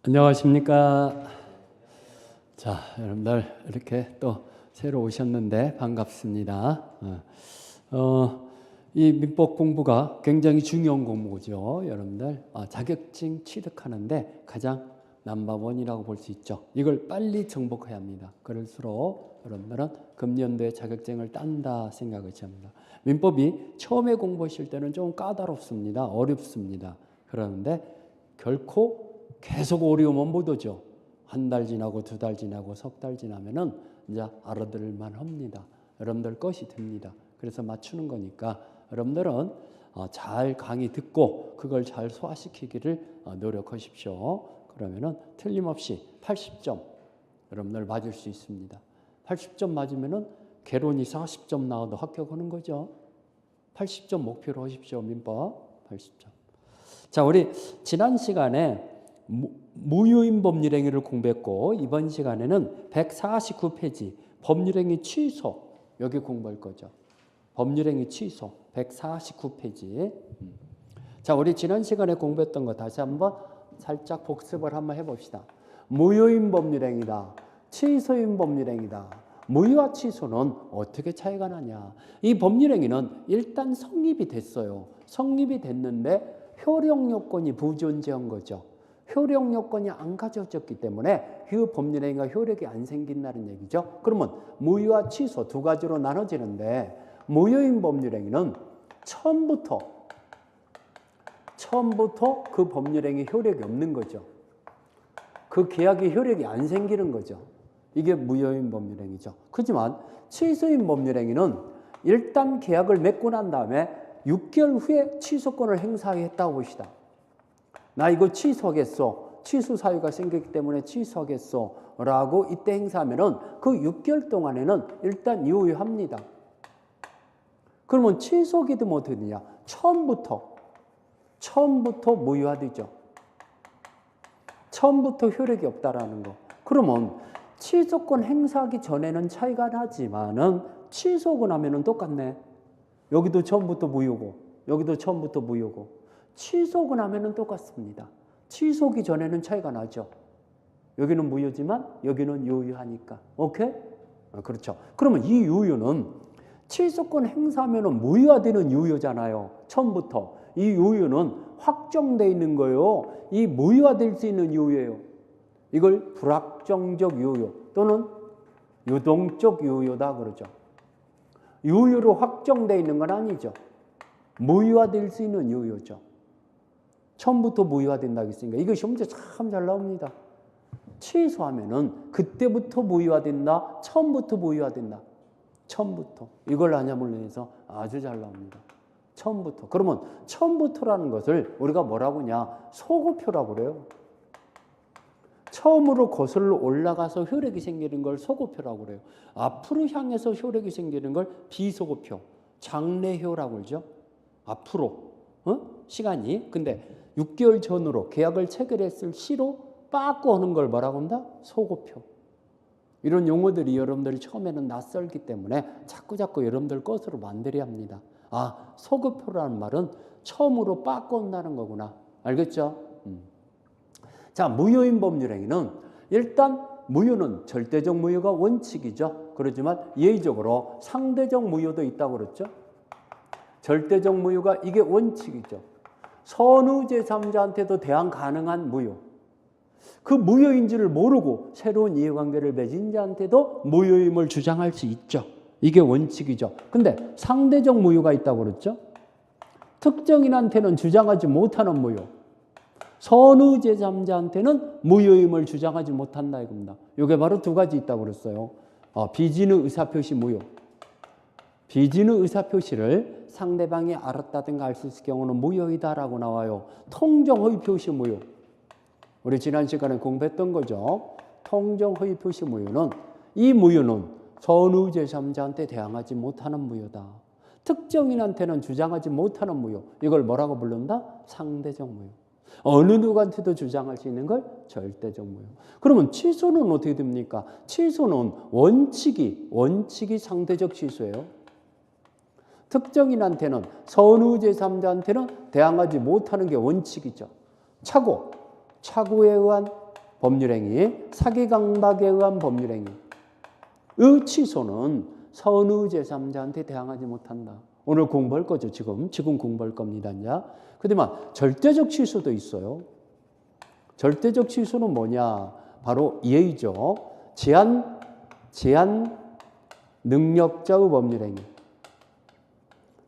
안녕하십니까. 자, 여러분들 이렇게 또 새로 오셨는데 반갑습니다. 이 민법 공부가 굉장히 중요한 공부죠. 여러분들 자격증 취득하는데 가장 넘버원이라고 볼 수 있죠. 이걸 빨리 정복해야 합니다. 그럴수록 여러분들은 금년도에 자격증을 딴다 생각하셔야 합니다. 민법이 처음에 공부하실 때는 좀 까다롭습니다. 어렵습니다. 그런데 결코 계속 어려우면 못 오죠. 한 달 지나고 두 달 지나고 석 달 지나면은 이제 알아들을만 합니다. 여러분들 것이 됩니다. 그래서 맞추는 거니까 여러분들은 잘 강의 듣고 그걸 잘 소화시키기를 노력하십시오. 그러면은 틀림없이 80점 여러분들 맞을 수 있습니다. 80점 맞으면은 개론이 40점 나와도 합격하는 거죠. 80점 목표로 하십시오. 민법 80점. 자, 우리 지난 시간에 무효인 법률행위를 공부했고 이번 시간에는 149페이지 법률행위 취소 여기 공부할 거죠. 법률행위 취소 149페이지. 자, 우리 지난 시간에 공부했던 거 다시 한번 살짝 복습을 한번 해봅시다. 무효인 법률행위다. 취소인 법률행위다. 무효와 취소는 어떻게 차이가 나냐. 이 법률행위는 일단 성립이 됐어요. 성립이 됐는데 효력 요건이 부존재한 거죠. 효력 요건이 안 가져졌기 때문에 그 법률행위가 효력이 안 생긴다는 얘기죠. 그러면 무효와 취소 두 가지로 나눠지는데 무효인 법률행위는 처음부터 그 법률행위 효력이 없는 거죠. 그 계약의 효력이 안 생기는 거죠. 이게 무효인 법률행위죠. 그렇지만 취소인 법률행위는 일단 계약을 맺고 난 다음에 6개월 후에 취소권을 행사했다고 봅시다. 나 이거 취소하겠어. 취소 사유가 생겼기 때문에 취소하겠어. 라고 이때 행사하면은 그 6개월 동안에는 일단 유효합니다. 그러면 취소기도 뭐 되느냐? 처음부터 무효화되죠. 처음부터 효력이 없다라는 거. 그러면 취소권 행사하기 전에는 차이가 나지만은 취소하고 나면은 똑같네. 여기도 처음부터 무효고, 여기도 처음부터 무효고. 취소하고 나면은 똑같습니다. 취소하기 전에는 차이가 나죠. 여기는 무효지만 여기는 유효하니까. 오케이? 그렇죠. 그러면 이 유효는 취소권 행사하면은 무효화되는 유효잖아요. 처음부터. 이 유효는 확정되어 있는 거예요. 이 무효화될 수 있는 유효예요. 이걸 불확정적 유효 또는 유동적 유효다 그러죠. 유효로 확정되어 있는 건 아니죠. 무효화될 수 있는 유효죠. 처음부터 무효화된다고 했으니까 이것이 문제 참 잘 나옵니다. 취소하면은 그때부터 무효화된다. 처음부터 무효화된다. 처음부터. 이걸 아냐물로 해서 아주 잘 나옵니다. 처음부터. 그러면 처음부터라는 것을 우리가 뭐라고 하냐? 소급표라고 그래요. 처음으로 거슬러 올라가서 효력이 생기는 걸 소급표라고 그래요. 앞으로 향해서 효력이 생기는 걸 비소급표, 장래효라고 그러죠. 앞으로 시간이. 근데 6개월 전으로 계약을 체결했을 시로 빠꾸 하는 걸 뭐라고 한다? 소급표. 이런 용어들이 여러분들이 처음에는 낯설기 때문에 자꾸 여러분들 것으로 만들어야 합니다. 아, 소급표라는 말은 처음으로 빠꾸 한다는 거구나. 알겠죠? 자, 무효인 법률행위는 일단 무효는 절대적 무효가 원칙이죠. 그렇지만 예의적으로 상대적 무효도 있다고 그랬죠. 절대적 무효가 이게 원칙이죠. 선후 제3자한테도 대항 가능한 무효. 그 무효인지를 모르고 새로운 이해관계를 맺은 자한테도 무효임을 주장할 수 있죠. 이게 원칙이죠. 근데 상대적 무효가 있다고 그랬죠. 특정인한테는 주장하지 못하는 무효. 선후 제3자한테는 무효임을 주장하지 못한다 이겁니다. 이게 바로 두 가지 있다고 그랬어요. 비진의 의사표시 무효. 비진의 의사표시를 상대방이 알았다든가 알 수 있을 경우는 무효이다라고 나와요. 통정허위 표시 무효. 우리 지난 시간에 공부했던 거죠. 통정허위 표시 무효는 이 무효는 선후 제3자한테 대항하지 못하는 무효다. 특정인한테는 주장하지 못하는 무효. 이걸 뭐라고 부른다? 상대적 무효. 어느 누구한테도 주장할 수 있는 걸 절대적 무효. 그러면 취소는 어떻게 됩니까? 취소는 원칙이 상대적 취소예요. 특정인한테는 선후 제3자한테는 대항하지 못하는 게 원칙이죠. 착오에 의한 법률행위, 사기강박에 의한 법률행위. 의 취소는 선의 제3자한테 대항하지 못한다. 오늘 공부할 거죠, 지금 공부할 겁니다. 이제. 그다음에 절대적 취소도 있어요. 절대적 취소는 뭐냐? 바로 예의죠. 제한 능력자의 법률행위.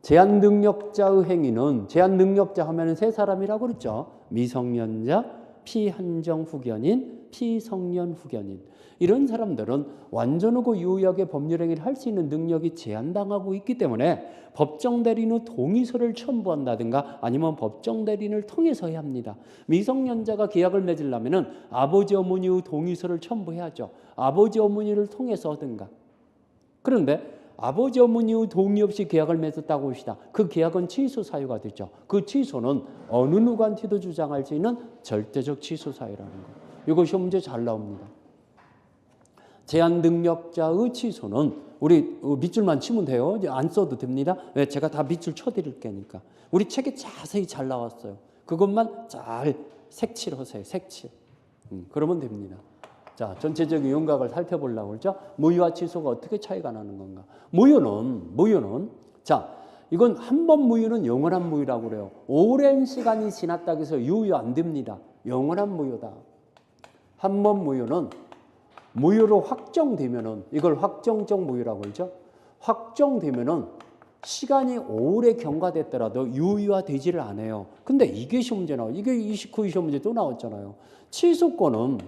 제한 능력자의 행위는, 제한 능력자 하면은 세 사람이라고 그랬죠. 미성년자, 피한정 후견인, 피성년 후견인. 이런 사람들은 완전하고 유효하게 법률행위를 할 수 있는 능력이 제한당하고 있기 때문에 법정 대리인의 동의서를 첨부한다든가 아니면 법정 대리인을 통해서 해야 합니다. 미성년자가 계약을 맺으려면은 아버지 어머니의 동의서를 첨부해야죠. 아버지 어머니를 통해서 하든가. 그런데 아버지 어머니의 동의 없이 계약을 맺었다고 합시다. 그 계약은 취소 사유가 되죠. 그 취소는 어느 누구한테도 주장할 수 있는 절대적 취소 사유라는 거. 이거 시험 문제 잘 나옵니다. 제한 능력자의 취소는 우리 밑줄만 치면 돼요. 안 써도 됩니다. 왜? 제가 다 밑줄 쳐드릴 거니까. 우리 책에 자세히 잘 나왔어요. 그것만 잘 색칠 하세요. 색칠. 그러면 됩니다. 자, 전체적인 윤곽을 살펴보려고 그러죠. 무효와 취소가 어떻게 차이가 나는 건가? 무효는 자, 이건 한 번 무효는 영원한 무효라고 그래요. 오랜 시간이 지났다고 해서 유효 안 됩니다. 영원한 무효다. 한 번 무효는 무효로 확정되면은 이걸 확정적 무효라고 그러죠. 확정되면은 시간이 오래 경과됐더라도 유효화되지를 않아요. 근데 이게 시험 문제 나와요. 이게 29 시험 문제 또 나왔잖아요. 취소권은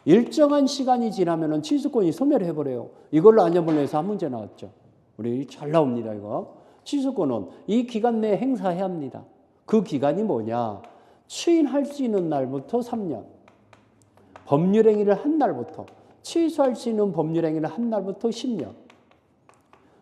일정한 시간이 지나면은 취소권이 소멸해버려요. 이걸로 안전불능에서 한 문제 나왔죠. 우리 잘 나옵니다, 이거. 취소권은 이 기간 내에 행사해야 합니다. 그 기간이 뭐냐? 추인할 수 있는 날부터 3년. 법률행위를 한 날부터. 취소할 수 있는 법률행위를 한 날부터 10년.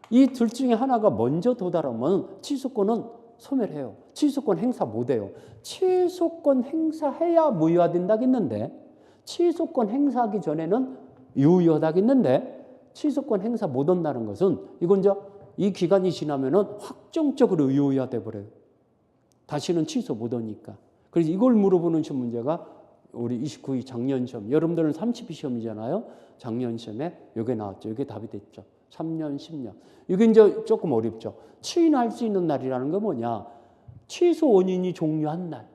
이 둘 중에 하나가 먼저 도달하면 취소권은 소멸해요. 취소권 행사 못해요. 취소권 행사해야 무효화된다겠는데 취소권 행사하기 전에는 유효하다겠는데 취소권 행사 못 한다는 것은 이건 이 기간이 지나면은 확정적으로 유효화돼 버려요. 다시는 취소 못 하니까. 그래서 이걸 물어보는 시험 문제가 우리 29위 작년 시험. 여러분들은 30위 시험이잖아요. 작년 시험에 이게 나왔죠. 이게 답이 됐죠. 3년, 10년. 이게 이제 조금 어렵죠. 추인할 수 있는 날이라는 건 뭐냐? 취소 원인이 종료한 날.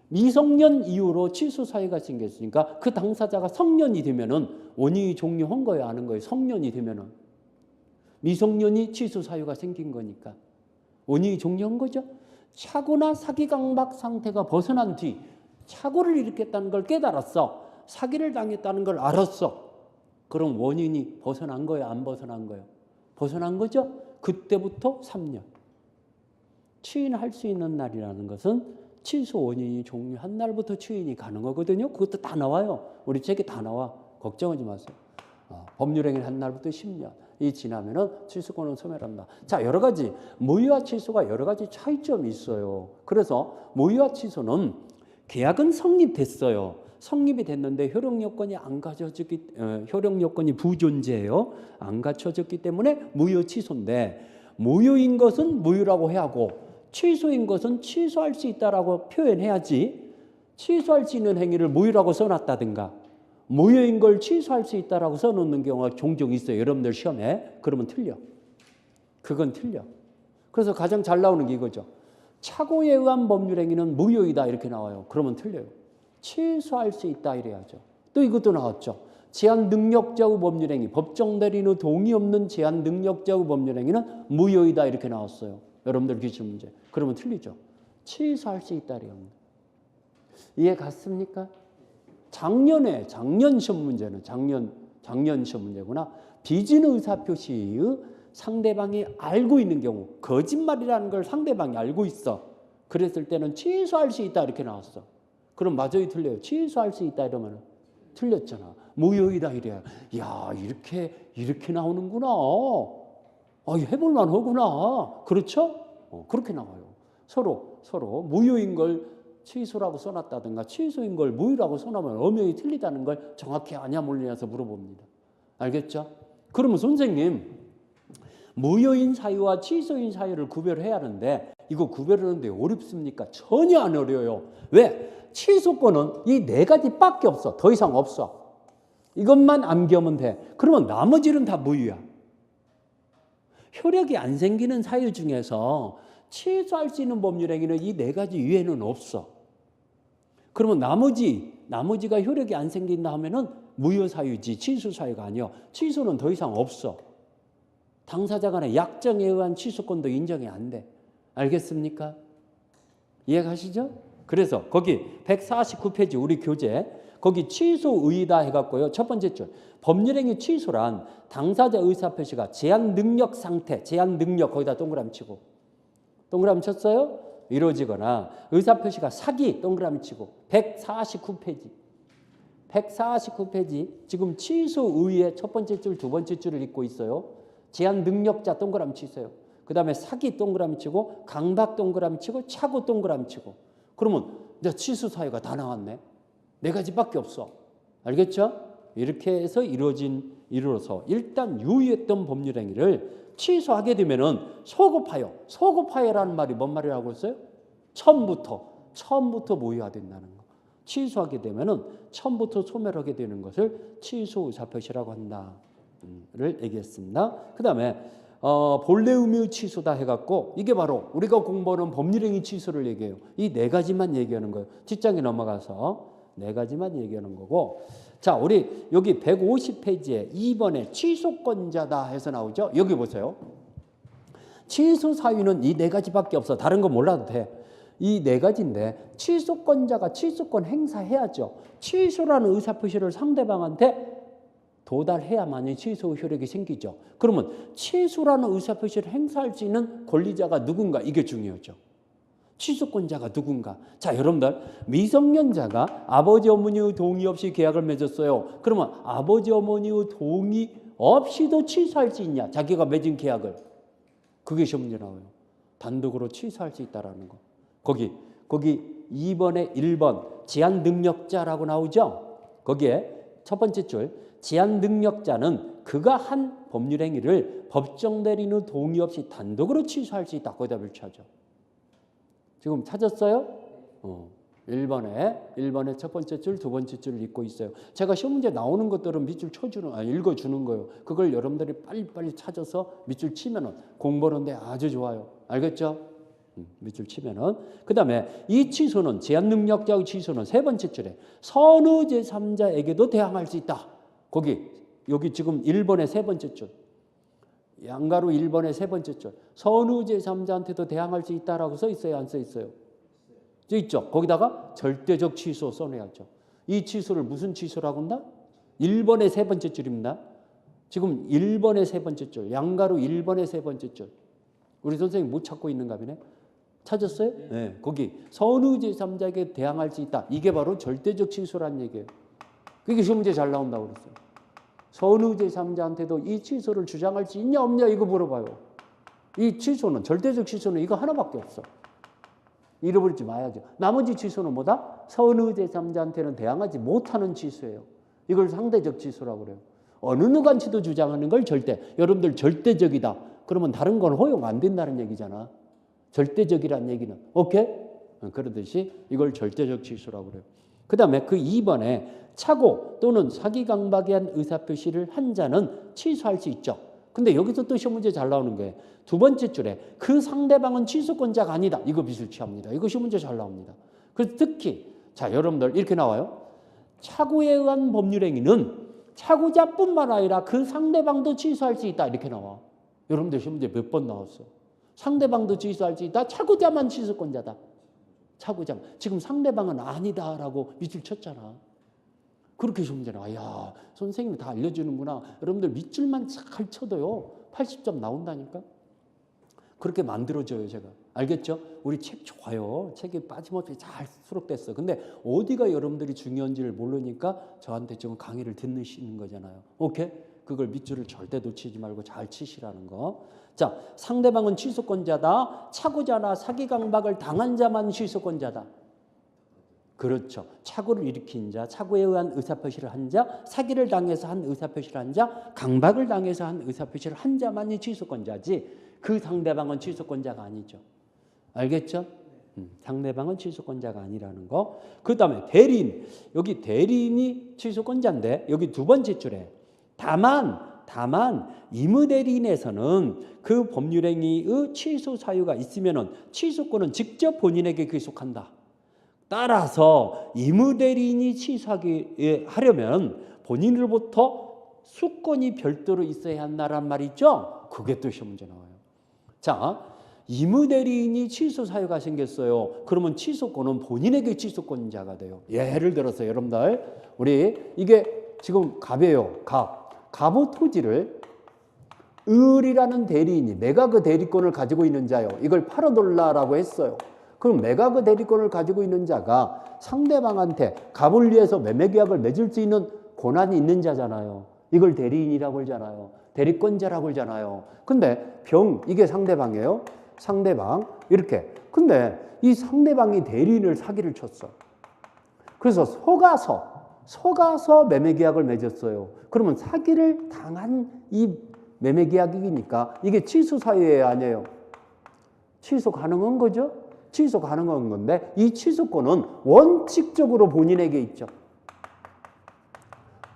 미성년 이후로 취소 사유가 생겼으니까 그 당사자가 성년이 되면은 원인이 종료한 거예요, 아는 거예요. 성년이 되면은 미성년이 취소 사유가 생긴 거니까 원인이 종료한 거죠. 착오나 사기 강박 상태가 벗어난 뒤 착오를 일으켰다는 걸 깨달았어. 사기를 당했다는 걸 알았어. 그럼 원인이 벗어난 거예요, 안 벗어난 거예요? 벗어난 거죠. 그때부터 3년. 추인할 수 있는 날이라는 것은 취소 원인이 종료한 날부터 추인이 가능하거든요. 그것도 다 나와요. 우리 책에 다 나와. 걱정하지 마세요. 법률행위를 한 날부터 10년. 이 지나면은 취소권은 소멸한다. 자, 여러 가지 무효화 취소가 여러 가지 차이점이 있어요. 그래서 무효화 취소는 계약은 성립됐어요. 성립이 됐는데 효력 요건이 안 갖춰졌기, 효력 요건이 부존재해요. 안 갖춰졌기 때문에 무효 취소인데 무효인 것은 무효라고 해야 하고 취소인 것은 취소할 수 있다라고 표현해야지 취소할 수 있는 행위를 무효라고 써놨다든가 무효인 걸 취소할 수 있다라고 써놓는 경우가 종종 있어요. 여러분들 시험에. 그러면 틀려. 그건 틀려. 그래서 가장 잘 나오는 게 이거죠. 착오에 의한 법률행위는 무효이다 이렇게 나와요. 그러면 틀려요. 취소할 수 있다 이래야죠. 또 이것도 나왔죠. 제한 능력자의 법률행위, 법정 대리인의 동의 없는 제한 능력자의 법률행위는 무효이다 이렇게 나왔어요. 여러분들 기출 문제. 그러면 틀리죠. 취소할 수 있다 이래요. 이해 갔습니까? 작년 시험 문제는 작년 시험 문제구나. 빚은 의사표시의 상대방이 알고 있는 경우, 거짓말이라는 걸 상대방이 알고 있어. 그랬을 때는 취소할 수 있다 이렇게 나왔어. 그럼 맞아요, 틀려요? 취소할 수 있다 이러면 틀렸잖아. 무효이다 이래야. 야, 이렇게 나오는구나. 해볼만 하구나. 그렇죠? 그렇게 나와요. 서로 무효인 걸 취소라고 써놨다든가 취소인 걸 무효라고 써놓으면 엄연히 틀리다는 걸 정확히 아냐 몰라서 물어봅니다. 알겠죠? 그러면 선생님 무효인 사유와 취소인 사유를 구별해야 하는데 이거 구별하는데 어렵습니까? 전혀 안 어려워요. 왜? 취소권은 이 네 가지밖에 없어. 더 이상 없어. 이것만 암기하면 돼. 그러면 나머지는 다 무효야. 효력이 안 생기는 사유 중에서 취소할 수 있는 법률행위는 이 네 가지 이외에는 없어. 그러면 나머지가 효력이 안 생긴다 하면은 무효 사유지 취소 사유가 아니야. 취소는 더 이상 없어. 당사자 간의 약정에 의한 취소권도 인정이 안 돼. 알겠습니까? 이해가시죠? 그래서 거기 149페이지 우리 교재 거기 취소의의다 해갖고요. 첫 번째 줄 법률행위 취소란 당사자 의사표시가 제한 능력 상태, 제한 능력 거기다 동그라미 치고 동그라미 쳤어요? 이루어지거나 의사표시가 사기 동그라미 치고 149페이지 지금 취소의의 첫 번째 줄 두 번째 줄을 읽고 있어요. 제한 능력자 동그라미 치세요. 그 다음에 사기 동그라미 치고 강박 동그라미 치고 착오 동그라미 치고 그러면 이제 취소 사유가 다 나왔네. 네 가지밖에 없어. 알겠죠? 이렇게 해서 이루어서 일단 유의했던 법률행위를 취소하게 되면은 소급하여. 소급하여라는 말이 뭔 말이라고 했어요? 처음부터 무효화된다는 거. 취소하게 되면은 처음부터 소멸하게 되는 것을 취소 의사표시라고 한다를 얘기했습니다. 그 다음에 본래 의미의 취소다 해갖고 이게 바로 우리가 공부하는 법률행위 취소를 얘기해요. 이 네 가지만 얘기하는 거예요. 뒷장에 넘어가서 네 가지만 얘기하는 거고. 자, 우리 여기 150페이지에 2번에 취소권자다 해서 나오죠. 여기 보세요. 취소 사유는 이 네 가지밖에 없어. 다른 거 몰라도 돼. 이 네 가지인데 취소권자가 취소권 행사해야죠. 취소라는 의사표시를 상대방한테 도달해야만이 취소 효력이 생기죠. 그러면 취소라는 의사표시를 행사할 수 있는 권리자가 누군가 이게 중요하죠. 취소권자가 누군가. 자, 여러분들 미성년자가 아버지 어머니의 동의 없이 계약을 맺었어요. 그러면 아버지 어머니의 동의 없이도 취소할 수 있냐? 자기가 맺은 계약을. 그게 시험 문제 나와요. 단독으로 취소할 수 있다라는 거. 거기 2번에 1번 제한 능력자라고 나오죠. 거기에 첫 번째 줄 제한 능력자는 그가 한 법률행위를 법정 대리인의 동의 없이 단독으로 취소할 수 있다. 거기다 표시하죠. 지금 찾았어요? 1번에 첫 번째 줄, 두 번째 줄을 읽고 있어요. 제가 시험 문제 나오는 것들은 밑줄 읽어주는 거예요. 그걸 여러분들이 빨리빨리 찾아서 밑줄 치면은 공부하는데 아주 좋아요. 알겠죠? 밑줄 치면은. 그 다음에 이 취소는, 제한 능력자의 취소는 세 번째 줄에 선의 제3자에게도 대항할 수 있다. 여기 지금 1번의 세 번째 줄. 양가로 1번의 세 번째 줄. 선의 제3자한테도 대항할 수 있다라고 써 있어요? 안 써 있어요? 써 있죠. 거기다가 절대적 취소 써내야죠. 이 취소를 무슨 취소라고 한다? 1번의 세 번째 줄입니다. 지금 1번의 세 번째 줄. 양가로 1번의 세 번째 줄. 우리 선생님 못 찾고 있는가 보네. 찾았어요? 네. 거기 선의 제3자에게 대항할 수 있다. 이게 바로 절대적 취소란 얘기예요. 그게 시험 문제 잘 나온다고 그랬어요. 선의 제3자한테도 이 취소를 주장할 수 있냐 없냐 이거 물어봐요. 이 취소는 절대적 취소는 이거 하나밖에 없어. 잃어버리지 마야죠. 나머지 취소는 뭐다? 선의 제3자한테는 대항하지 못하는 취소예요. 이걸 상대적 취소라고 그래요. 어느 누구한테도 주장하는 걸 절대. 여러분들 절대적이다. 그러면 다른 건 허용 안 된다는 얘기잖아. 절대적이라는 얘기는. 오케이? 그러듯이 이걸 절대적 취소라고 그래요. 그 다음에 그 2번에 착오 또는 사기 강박에 한 의사표시를 한 자는 취소할 수 있죠. 근데 여기서 또 시험 문제 잘 나오는 게 두 번째 줄에 그 상대방은 취소권자가 아니다. 이거 미술 취합니다. 이거 시험 문제 잘 나옵니다. 그래서 특히 자 여러분들 이렇게 나와요. 착오에 의한 법률행위는 착오자뿐만 아니라 그 상대방도 취소할 수 있다. 이렇게 나와. 여러분들 시험 문제 몇 번 나왔어. 상대방도 취소할 수 있다. 착오자만 취소권자다. 착오자. 지금 상대방은 아니다라고 밑줄 쳤잖아. 그렇게 시험 문제 나와. 야, 선생님이 다 알려주는구나. 여러분들 밑줄만 잘 쳐도요. 80점 나온다니까. 그렇게 만들어줘요, 제가. 알겠죠? 우리 책 좋아요. 책이 빠짐없이 잘 수록됐어. 근데 어디가 여러분들이 중요한지를 모르니까 저한테 지금 강의를 듣는 거잖아요. 오케이? 그걸 밑줄을 절대 놓치지 말고 잘 치시라는 거. 자, 상대방은 취소권자다. 착오자나 사기 강박을 당한 자만 취소권자다. 그렇죠. 착오를 일으킨 자, 착오에 의한 의사표시를 한 자, 사기를 당해서 한 의사표시를 한 자, 강박을 당해서 한 의사표시를 한 자만이 취소권자지 그 상대방은 취소권자가 아니죠. 알겠죠? 상대방은 취소권자가 아니라는 거. 그 다음에 대리인. 여기 대리인이 취소권자인데 여기 두 번째 줄에 다만 의무대리인에서는 그 법률행위의 취소 사유가 있으면은 취소권은 직접 본인에게 귀속한다. 따라서 의무대리인이 취소하기 하려면 본인으로부터 수권이 별도로 있어야 한다란 말이죠. 그게 또 시험 문제 나와요. 자, 의무대리인이 취소 사유가 생겼어요. 그러면 취소권은 본인에게 취소권자가 돼요. 예를 들어서 여러분들 우리 이게 지금 갑이에요. 갑의 토지를 을이라는 대리인이 내가 그 대리권을 가지고 있는 자요. 이걸 팔아달라고 했어요. 그럼 내가 그 대리권을 가지고 있는 자가 상대방한테 갑을 위해서 매매계약을 맺을 수 있는 권한이 있는 자잖아요. 이걸 대리인이라고 하잖아요. 대리권자라고 하잖아요. 근데 이게 상대방이에요. 상대방 이렇게. 근데 이 상대방이 대리인을 사기를 쳤어. 그래서 속아서 매매계약을 맺었어요. 그러면 사기를 당한 이 매매계약이니까 이게 취소 사유예요, 아니에요? 취소 가능한 거죠? 취소 가능한 건데 이 취소권은 원칙적으로 본인에게 있죠.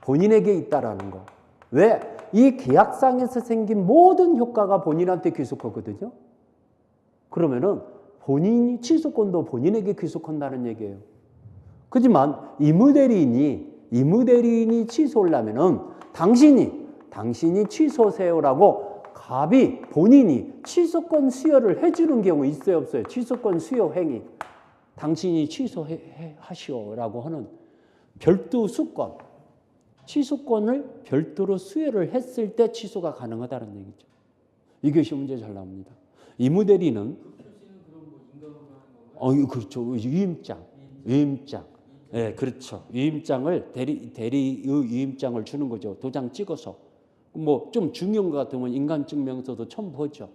본인에게 있다라는 거. 왜? 이 계약상에서 생긴 모든 효과가 본인한테 귀속하거든요. 그러면은 본인이 취소권도 본인에게 귀속한다는 얘기예요. 그렇지만 의무대리인이 취소하려면은 당신이 취소세요라고 갑이 본인이 취소권 수여를 해주는 경우 있어요, 없어요? 취소권 수여 행위. 당신이 취소하시오라고 하는 별도 수권. 취소권을 별도로 수여를 했을 때 취소가 가능하다는 얘기죠. 이게 시험 문제 잘 나옵니다. 의무대리는 그렇죠. 위임장. 네, 그렇죠. 위임장을 대리의 위임장을 주는 거죠. 도장 찍어서. 뭐 좀 중요한 것 같으면 인감증명서도 첨부하죠.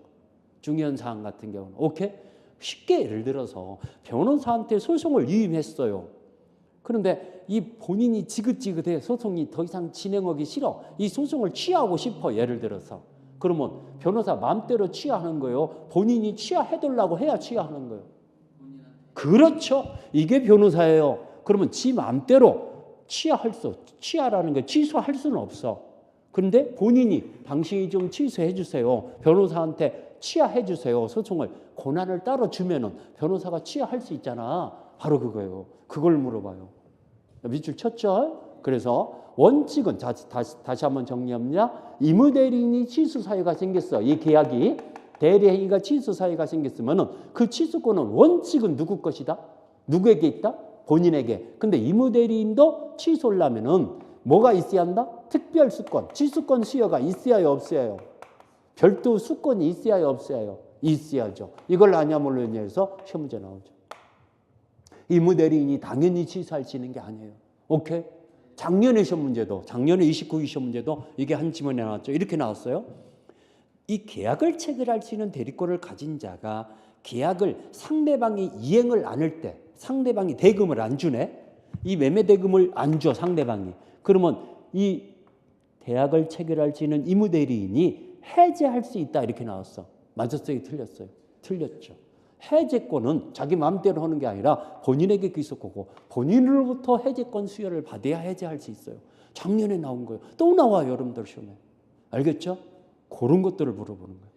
중요한 사안 같은 경우는. 오케이? 쉽게 예를 들어서 변호사한테 소송을 위임했어요. 그런데 이 본인이 지긋지긋해. 소송이 더 이상 진행하기 싫어. 이 소송을 취하하고 싶어. 예를 들어서. 그러면 변호사 마음대로 취하하는 거예요. 본인이 취하해달라고 해야 취하하는 거예요. 그렇죠. 이게 변호사예요. 그러면 지 마음대로 취하라는 거 취소할 수는 없어. 그런데 본인이 당신이 좀 취소해 주세요. 변호사한테 취하해 주세요. 소송을 권한을 따로 주면은 변호사가 취하할 수 있잖아. 바로 그거예요. 그걸 물어봐요. 밑줄 쳤죠? 그래서 원칙은 다시 한번 정리합니다. 의무대리인이 취소 사유가 생겼어. 이 계약이 대리행위가 취소 사유가 생겼으면은 그 취소권은 원칙은 누구 것이다? 누구에게 있다? 본인에게. 근데 의무대리인도 취소하려면은 뭐가 있어야 한다? 특별수권, 취소권 수여가 있어야요, 없어야요? 별도 수권이 있어야요, 없어야요? 있어야죠. 이걸 아냐 모르냐 해서 시험 문제 나오죠. 의무대리인이 당연히 취소할 수 있는 게 아니에요. 오케이? 작년에 시험 문제도, 작년에 29기 시험 문제도 이게 한 지문에 나왔죠. 이렇게 나왔어요. 이 계약을 체결할 수 있는 대리권을 가진 자가 계약을 상대방이 이행을 안 할 때, 상대방이 대금을 안 주네. 이 매매 대금을 안 줘, 상대방이. 그러면 이 계약을 체결할 수 있는 의무대리인이 해제할 수 있다 이렇게 나왔어. 맞았어요? 틀렸어요? 틀렸죠. 해제권은 자기 마음대로 하는 게 아니라 본인에게 귀속하고 본인으로부터 해제권 수여를 받아야 해제할 수 있어요. 작년에 나온 거예요. 또 나와요, 여러분들 시험에. 알겠죠? 그런 것들을 물어보는 거예요.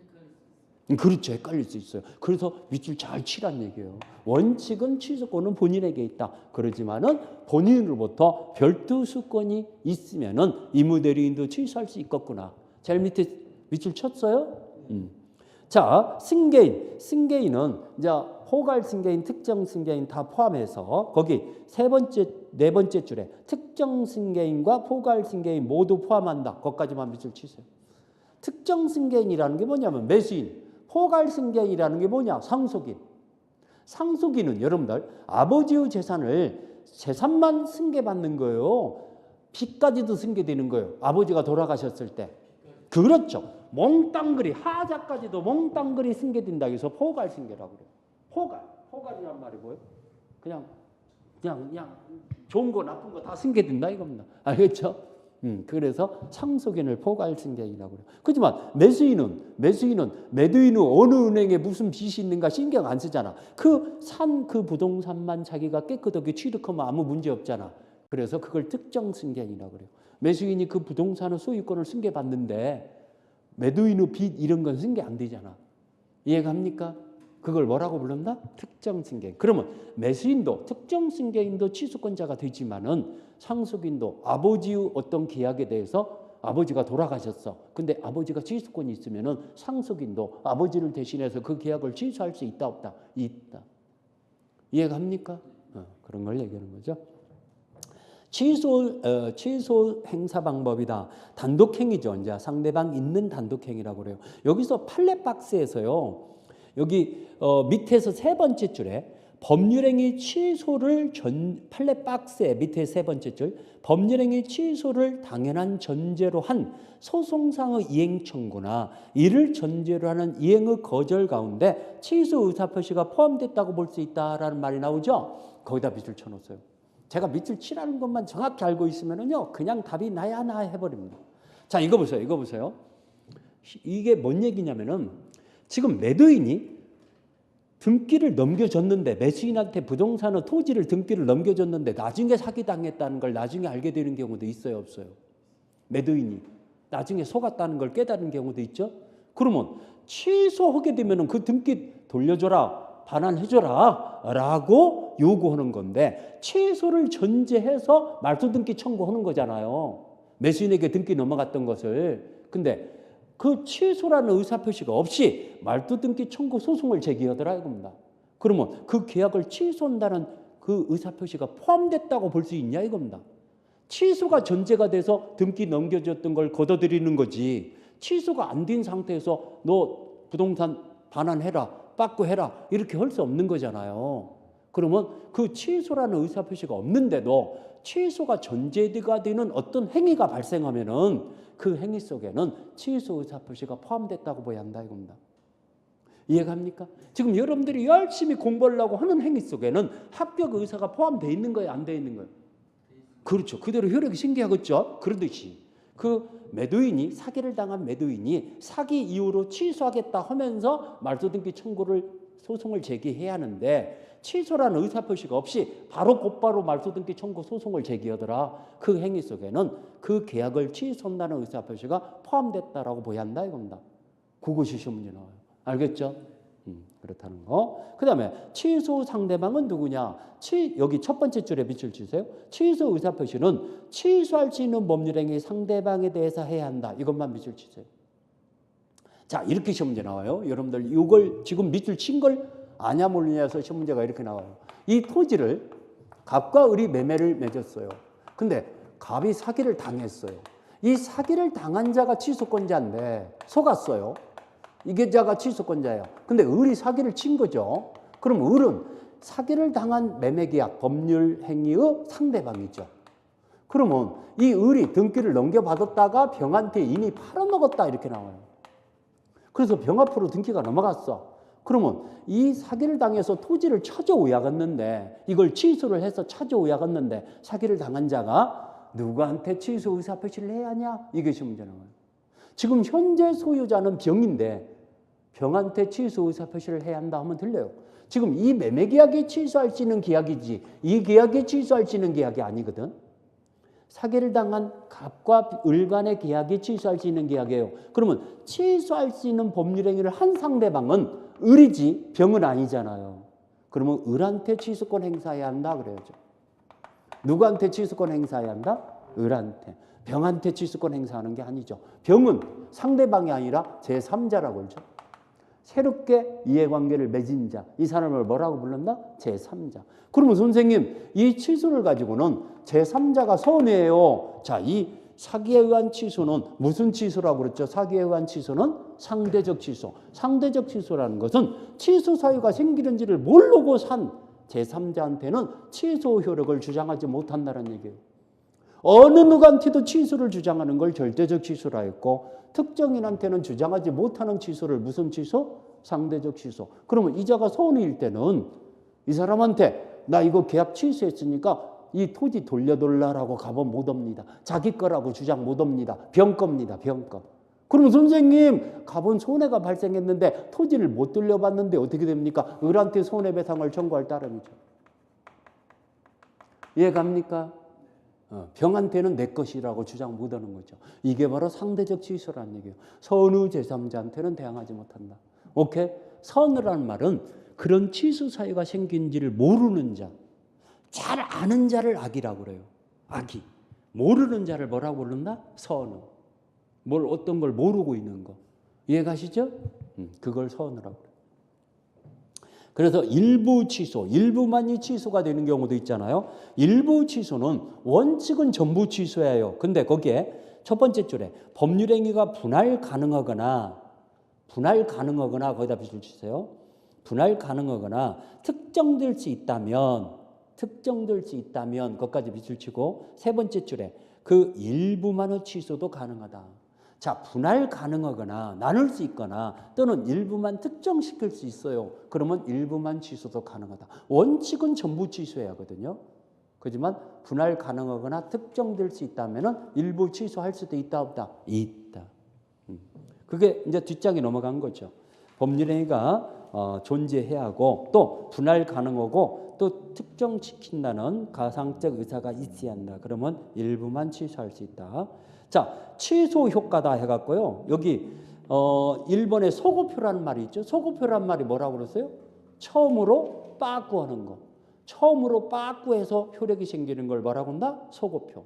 그렇죠. 헷갈릴 수 있어요. 그래서 밑줄 잘 치란 얘기예요. 원칙은 취소권은 본인에게 있다. 그러지만은 본인으로부터 별도 수권이 있으면은 의무대리인도 취소할 수 있겠구나. 제일 밑에 밑줄 쳤어요? 자, 승계인은 이제 포괄 승계인, 특정 승계인 다 포함해서 거기 네 번째 줄에 특정 승계인과 포괄 승계인 모두 포함한다. 거기까지만 밑줄 치세요. 특정 승계인이라는 게 뭐냐면 매수인, 포괄 승계인이라는 게 뭐냐? 상속인. 상속인은 여러분들 아버지의 재산만 승계받는 거예요. 빚까지도 승계되는 거예요. 아버지가 돌아가셨을 때. 그렇죠. 몽땅그리 하자까지도 몽땅그리 승계된다 해서 포괄 승계라고 그래요. 포괄이란 말이 뭐예요? 그냥 좋은 거 나쁜 거 다 승계된다 이겁니다. 알겠죠? 그래서 상속인을 포괄 승계이라고 그래요. 그렇지만 매수인은 어느 은행에 무슨 빚이 있는가 신경 안 쓰잖아. 그 부동산만 자기가 깨끗하게 취득하면 아무 문제 없잖아. 그래서 그걸 특정 승계인이라고 그래요. 매수인이 그 부동산의 소유권을 승계받는데 매도인의 빚 이런 건 승계 안 되잖아. 이해갑니까? 그걸 뭐라고 불렀나? 특정 승계인. 그러면 매수인도 특정 승계인도 취소권자가 되지만은 상속인도 아버지의 어떤 계약에 대해서 아버지가 돌아가셨어. 근데 아버지가 취소권이 있으면은 상속인도 아버지를 대신해서 그 계약을 취소할 수 있다 없다? 있다. 이해갑니까? 그런 걸 얘기하는 거죠. 취소 행사 방법이다. 단독행위죠. 이제 상대방 있는 단독행위라고 그래요. 여기서 판례 박스에서요. 여기 밑에서 세 번째 줄에 법률행위 취소를 판례 박스의 밑에 세 번째 줄 법률행위 취소를 당연한 전제로 한 소송상의 이행 청구나 이를 전제로 하는 이행의 거절 가운데 취소 의사표시가 포함됐다고 볼 수 있다라는 말이 나오죠. 거기다 밑줄 쳐놓았어요. 제가 밑줄 치라는 것만 정확히 알고 있으면은요 그냥 답이 나야 나 해버립니다. 자, 이거 보세요. 이게 뭔 얘기냐면은 지금 매도인이 등기를 넘겨줬는데 매수인한테 부동산의 토지를 등기를 넘겨줬는데 나중에 사기당했다는 걸 나중에 알게 되는 경우도 있어요, 없어요? 매도인이 나중에 속았다는 걸 깨달은 경우도 있죠. 그러면 취소하게 되면 그 등기 돌려줘라, 반환해줘라 라고 요구하는 건데 취소를 전제해서 말소 등기 청구하는 거잖아요. 매수인에게 등기 넘어갔던 것을. 근데 그 취소라는 의사표시가 없이 말소 등기 청구 소송을 제기하더라 이겁니다. 그러면 그 계약을 취소한다는 그 의사표시가 포함됐다고 볼 수 있냐 이겁니다. 취소가 전제가 돼서 등기 넘겨줬던 걸 걷어들이는 거지. 취소가 안 된 상태에서 너 부동산 반환해라, 빠꾸해라 이렇게 할 수 없는 거잖아요. 그러면 그 취소라는 의사표시가 없는데도 취소가 전제가 되는 어떤 행위가 발생하면은 그 행위 속에는 취소 의사표시가 포함됐다고 봐야 한다 이겁니다. 이해갑니까? 지금 여러분들이 열심히 공부하려고 하는 행위 속에는 합격 의사가 포함되어 있는 거예요? 안 되어 있는 거예요? 그렇죠. 그대로 효력이 생겨야겠죠. 그러듯이 그 매도인이 사기를 당한 매도인이 사기 이후로 취소하겠다 하면서 말소 등기 청구를 소송을 제기해야 하는데 취소라는 의사표시가 없이 곧바로 말소 등기 청구 소송을 제기하더라. 그 행위 속에는 그 계약을 취소한다는 의사표시가 포함됐다라고 보여야 한다 이겁니다. 그것이 시험 문제 나와요. 알겠죠? 그렇다는 거. 그 다음에 취소 상대방은 누구냐? 여기 첫 번째 줄에 밑줄 치세요. 취소 의사표시는 취소할 수 있는 법률행위 상대방에 대해서 해야 한다. 이것만 밑줄 치세요. 자, 이렇게 시험 문제 나와요. 여러분들 이걸 지금 밑줄 친 걸 아냐 모르냐에서 시험 문제가 이렇게 나와요. 이 토지를 갑과 을이 매매를 맺었어요. 근데 갑이 사기를 당했어요. 이 사기를 당한 자가 취소권자인데 속았어요. 이게 자가 취소권자예요. 근데 을이 사기를 친 거죠. 그럼 을은 사기를 당한 매매계약 법률 행위의 상대방이죠. 그러면 이 을이 등기를 넘겨받았다가 병한테 이미 팔아먹었다 이렇게 나와요. 그래서 병 앞으로 등기가 넘어갔어. 그러면 이 사기를 당해서 토지를 찾아오야겠는데 이걸 취소를 해서 찾아오야겠는데 사기를 당한 자가 누구한테 취소 의사표시를 해야 하냐? 이게 지금 문제 나와요. 지금 현재 소유자는 병인데 병한테 취소 의사표시를 해야 한다 하면 들려요. 지금 이 매매계약이 취소할 수 있는 계약이지 이 계약이 취소할 수 있는 계약이 아니거든. 사기를 당한 갑과 을 간의 계약이 취소할 수 있는 계약이에요. 그러면 취소할 수 있는 법률행위를 한 상대방은 을이지 병은 아니잖아요. 그러면 을한테 취소권 행사해야 한다 그래야죠. 누구한테 취소권 행사해야 한다? 을한테. 병한테 취소권 행사하는 게 아니죠. 병은 상대방이 아니라 제3자라고 그러죠. 새롭게 이해관계를 맺은 자, 이 사람을 뭐라고 불렀나? 제3자. 그러면 선생님, 이 취소를 가지고는 제3자가 손해예요. 자, 이 사기에 의한 취소는 무슨 취소라고 그랬죠? 사기에 의한 취소는 상대적 취소. 상대적 취소라는 것은 취소 사유가 생기는지를 모르고 산 제3자한테는 취소 효력을 주장하지 못한다는 얘기예요. 어느 누구한테도 취소를 주장하는 걸 절대적 취소라 했고 특정인한테는 주장하지 못하는 취소를 무슨 취소? 상대적 취소. 그러면 이자가 손해일 때는 이 사람한테 나 이거 계약 취소했으니까 이 토지 돌려달라고 가본 못 옵니다. 자기 거라고 주장 못 옵니다. 병겁니다. 병겁. 그럼 선생님 가본 손해가 발생했는데 토지를 못 돌려받는데 어떻게 됩니까? 을한테 손해배상을 청구할 따름이죠. 이해갑니까? 병한테는 내 것이라고 주장 못하는 거죠. 이게 바로 상대적 취소라는 얘기예요. 선의 제3자한테는 대항하지 못한다. 오케이? 선의라는 말은 그런 취소 사유가 생긴지를 모르는 자, 잘 아는 자를 악이라고 그래요. 악이. 모르는 자를 뭐라고 부른다? 선의. 뭘 어떤 걸 모르고 있는 거. 이해가시죠? 그걸 선의라고 그래요. 그래서 일부 취소, 일부만이 취소가 되는 경우도 있잖아요. 일부 취소는 원칙은 전부 취소예요. 근데 거기에 첫 번째 줄에 법률행위가 분할 가능하거나 거기다 빛을 주세요. 분할 가능하거나 특정될 수 있다면 그것까지 빛을 치고 세 번째 줄에 그 일부만의 취소도 가능하다. 자, 분할 가능하거나 나눌 수 있거나 또는 일부만 특정시킬 수 있어요. 그러면 일부만 취소도 가능하다. 원칙은 전부 취소해야 하거든요. 그렇지만 분할 가능하거나 특정될 수 있다면 일부 취소할 수도 있다 없다? 있다. 그게 이제 뒷장이 넘어간 거죠. 법률행위가 존재해야 하고 또 분할 가능하고 또 특정시킨다는 가상적 의사가 있어야 한다. 그러면 일부만 취소할 수 있다. 자, 취소 효과다 해갖고요. 여기 1번에 소고표라는 말이 있죠. 소고표라는 말이 뭐라고 그랬어요? 처음으로 빠꾸하는 거. 처음으로 빠꾸해서 효력이 생기는 걸 뭐라고 한다? 소고표.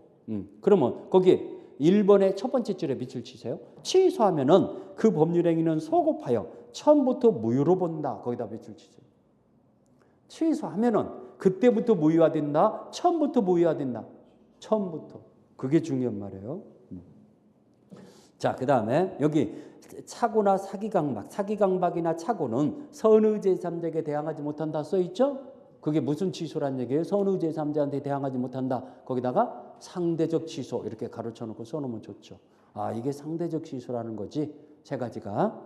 그러면 거기 1번의 첫 번째 줄에 빛을 치세요. 취소하면은 그 법률행위는 소급하여 처음부터 무효로 본다. 거기다 빛을 치세요. 취소하면은 그때부터 무효화된다. 처음부터 무효화된다. 처음부터. 그게 중요한 말이에요. 자, 그 다음에 여기 착오나 사기강박, 사기강박이나 착오는 선의 제3자에게 대항하지 못한다 써있죠? 그게 무슨 취소란 얘기예요? 선의 제3자한테 대항하지 못한다. 거기다가 상대적 취소 이렇게 가로쳐 놓고 써놓으면 좋죠. 아, 이게 상대적 취소라는 거지. 세 가지가.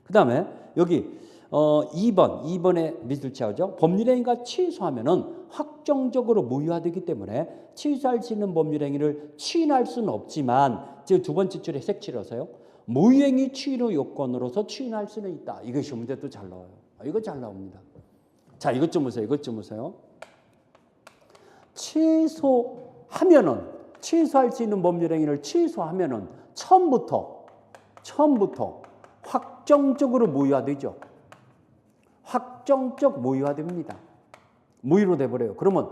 그 다음에 여기 2번에 밑을 채우죠. 법률행위가 취소하면은 확정적으로 무효화되기 때문에 취소할 수 있는 법률행위를 추인할 수는 없지만 지금 두 번째 줄에 색칠해서요. 무효행위 추인의 요건으로서 추인할 수는 있다. 이거 시험 문제도 잘 나와요. 이거 잘 나옵니다. 자, 이것 좀 보세요. 취소할 수 있는 법률행위를 취소하면은 처음부터 확정적으로 무효화되죠. 확정적 무효화됩니다. 무효로 돼버려요. 그러면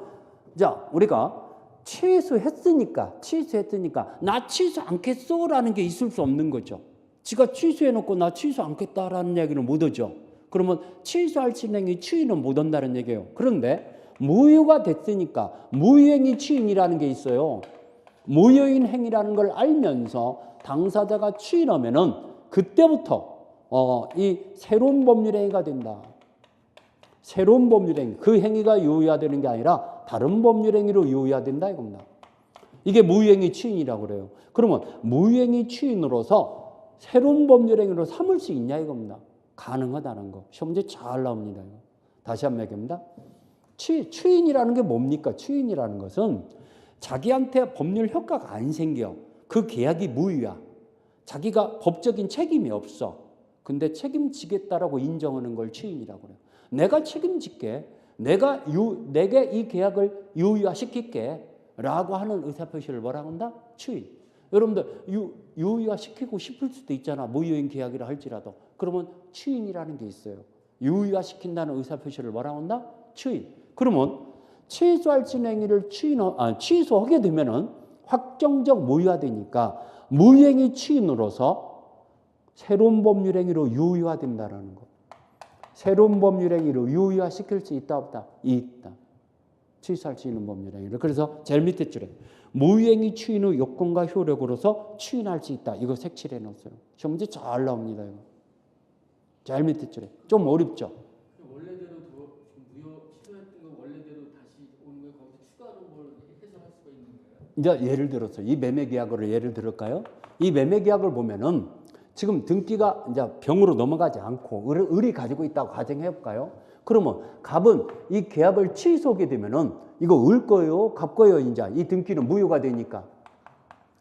자, 우리가 취소했으니까 나 취소 않겠어라는 게 있을 수 없는 거죠. 지가 취소해놓고 나 취소 않겠다라는 얘기는 못 하죠. 그러면 취소할 수 있는 행위 추인은 못 한다는 얘기예요. 그런데 무효가 됐으니까 무효행위 추인이라는 게 있어요. 무효인 행위라는 걸 알면서 당사자가 추인하면은 그때부터 이 새로운 법률행위가 된다. 새로운 법률행위, 그 행위가 유효화되는 게 아니라 다른 법률행위로 유효화된다 이겁니다. 이게 무효행위 추인이라고 그래요. 그러면 무효행위 추인으로서 새로운 법률행위로 삼을 수 있냐 이겁니다. 가능하다는 거. 시험 문제 잘 나옵니다. 다시 한번 얘기합니다. 추인이라는 게 뭡니까? 추인이라는 것은 자기한테 법률 효과가 안 생겨. 그 계약이 무효야. 자기가 법적인 책임이 없어. 근데 책임지겠다라고 인정하는 걸 추인이라고 그래요. 내가 책임질게. 내게 이 계약을 유효화시킬게. 라고 하는 의사표시를 뭐라고 한다? 추인. 여러분들 유효화시키고 싶을 수도 있잖아. 무효인 계약이라 할지라도. 그러면 추인이라는 게 있어요. 유효화시킨다는 의사표시를 뭐라고 한다? 추인. 그러면 취소할 수 있는 행위를 취소하게 되면은 확정적 무효화되니까 무효행위 추인으로서 새로운 법률행위로 유효화된다라는 거. 새로운 법률행위로 유효화시킬 수 있다 없다? 있다. 취소할 수 있는 법률행위를. 그래서 제일 밑에 줄에 무효행위 추인의 요건과 효력으로서 추인할 수 있다. 이거 색칠해 놓았어요. 시험 문제 잘 나옵니다. 이거. 제일 밑에 줄에. 좀 어렵죠? 원래대로 무효 취소했던 거 원래대로 다시 오는 걸 거기서 추가로 뭘 해석할 수가 있는 거예요? 이제 예를 들어서 이 매매 계약을 예를 들을까요? 이 매매 계약을 보면은 지금 등기가 이제 병으로 넘어가지 않고 을이 가지고 있다고 가정해 볼까요? 그러면 갑은 이 계약을 취소하게 되면은 이거 을 거예요? 값 거예요? 이제 이 등기는 무효가 되니까.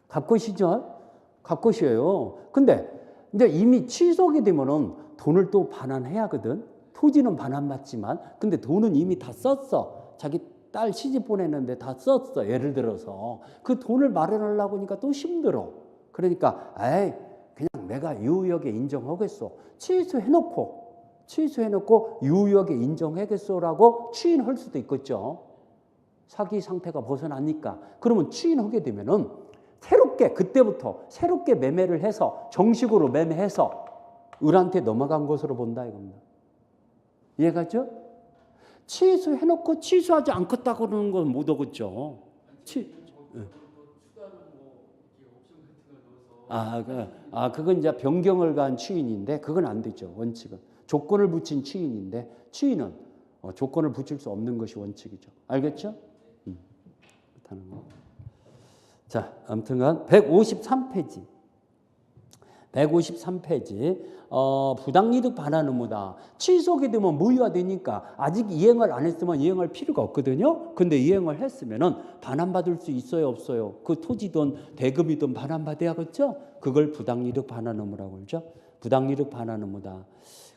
값 것이죠? 값 것이에요. 근데 이제 이미 취소하게 되면은 돈을 또 반환해야 하거든. 토지는 반환받지만 근데 돈은 이미 다 썼어. 자기 딸 시집 보내는데 다 썼어. 예를 들어서 그 돈을 마련하려고 하니까 또 힘들어. 그러니까 에이 그냥 내가 유효하게 인정하겠어. 취소해놓고 유효하게 인정하겠어라고 추인할 수도 있겠죠. 사기 상태가 벗어나니까. 그러면 추인하게 되면은 그때부터 새롭게 매매를 해서 정식으로 매매해서 을한테 넘어간 것으로 본다 이겁니다. 이해가죠? 취소해놓고 취소하지 않겠다고 그러는 건 못 오겠죠. 그건 이제 변경을 가한 추인인데 그건 안 되죠. 원칙은. 조건을 붙인 추인인데 추인은 조건을 붙일 수 없는 것이 원칙이죠. 알겠죠? 그렇다는 거. 자, 아무튼간 153페이지. 153페이지. 부당이득 반환 의무다. 취소하게 되면 무효화되니까 아직 이행을 안 했으면 이행할 필요가 없거든요. 근데 이행을 했으면은 반환받을 수 있어요, 없어요? 그 토지든 대금이든 반환받아야겠죠? 그걸 부당이득 반환 의무라고 그러죠. 부당이득 반환 의무다.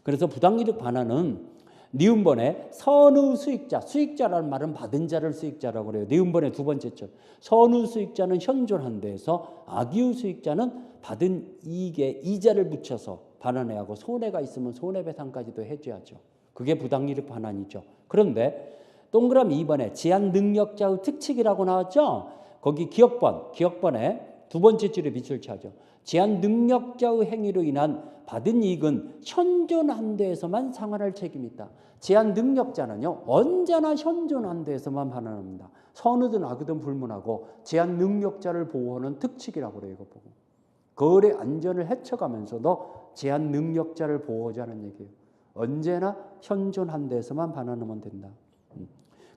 그래서 부당이득 반환은 니은번에 선의 수익자, 수익자라는 말은 받은 자를 수익자라고 그래요. 니은번의 두 번째죠. 선의 수익자는 현존한 데에서 악의 수익자는 받은 이익에 이자를 붙여서 반환해야 하고 손해가 있으면 손해배상까지도 해줘야죠. 그게 부당이득 반환이죠. 그런데 동그라미 2번에 제한 능력자의 특칙이라고 나왔죠. 거기 기억번에 두 번째 줄에 빛을 차죠. 제한 능력자의 행위로 인한 받은 이익은 현존한 데에서만 상환할 책임이 있다. 제한 능력자는요 언제나 현존한 데에서만 반환합니다. 선의든 악의든 불문하고 제한 능력자를 보호하는 특칙이라고 그래요. 이거 보고 거래 안전을 해쳐가면서도 제한 능력자를 보호하자는 얘기예요. 언제나 현존한 데에서만 반환하면 된다.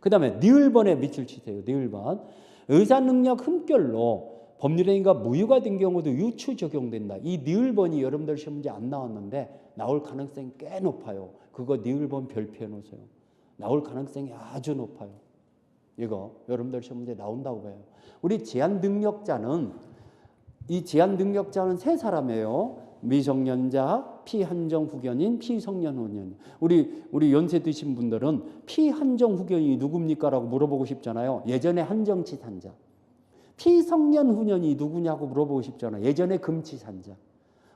그 다음에 니을번에 밑을 치세요. 니을번 의사능력 흠결로 법률행위가 무효가 된 경우도 유추 적용된다. 이 니을번이 여러분들 시험 문제 안 나왔는데 나올 가능성이 꽤 높아요. 그거 니을번 별표해 놓으세요. 나올 가능성이 아주 높아요. 이거 여러분들 시험 문제 나온다고 봐요. 우리 제한 능력자는 세 사람이에요. 미성년자, 피한정 후견인, 피성년 후견인. 우리 연세 드신 분들은 피한정 후견인이 누굽니까라고 물어보고 싶잖아요. 예전에 한정치산자. 피성년 후견이 누구냐고 물어보고 싶잖아요. 예전에 금치산자.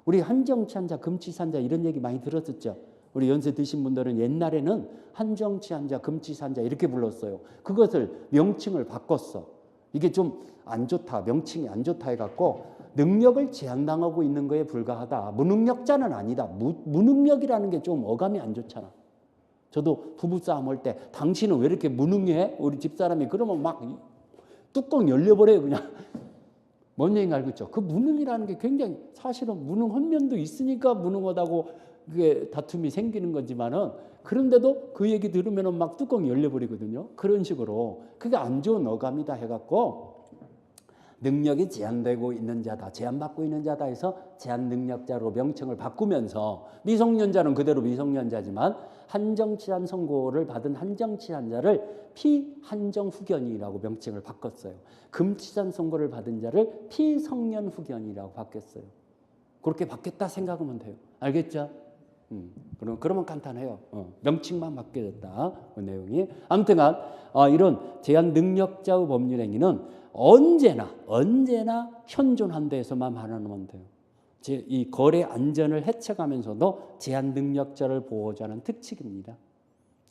우리 한정치산자, 금치산자 이런 얘기 많이 들었었죠. 우리 연세 드신 분들은 옛날에는 한정치산자, 금치산자 이렇게 불렀어요. 그것을 명칭을 바꿨어. 이게 좀 안 좋다. 명칭이 안 좋다 해갖고 능력을 제한당하고 있는 거에 불과하다. 무능력자는 아니다. 무능력이라는 게 좀 어감이 안 좋잖아. 저도 부부싸움 할 때 당신은 왜 이렇게 무능해? 우리 집사람이 그러면 막 뚜껑 열려버려요. 그냥. 뭔 얘기인가 알겠죠? 그 무능이라는 게 굉장히 사실은 무능한 면도 있으니까 무능하다고 그게 다툼이 생기는 거지만은 그런데도 그 얘기 들으면은 막 뚜껑 열려버리거든요. 그런 식으로. 그게 안 좋은 어감이다 해갖고 능력이 제한되고 있는 자다, 제한받고 있는 자다 해서 제한 능력자로 명칭을 바꾸면서 미성년자는 그대로 미성년자지만 한정치산 선고를 받은 한정치산자를 피한정 후견이라고 명칭을 바꿨어요. 금치산 선고를 받은 자를 피성년 후견이라고 바뀌었어요. 그렇게 바뀌었다 생각하면 돼요. 알겠죠? 그러면 간단해요. 명칭만 바뀌어졌다. 그 내용이. 아무튼간 이런 제한 능력자의 법률행위는 언제나 현존한 데에서만 반환하면 돼요. 이 거래 안전을 해쳐가면서도 제한 능력자를 보호하자는 특칙입니다.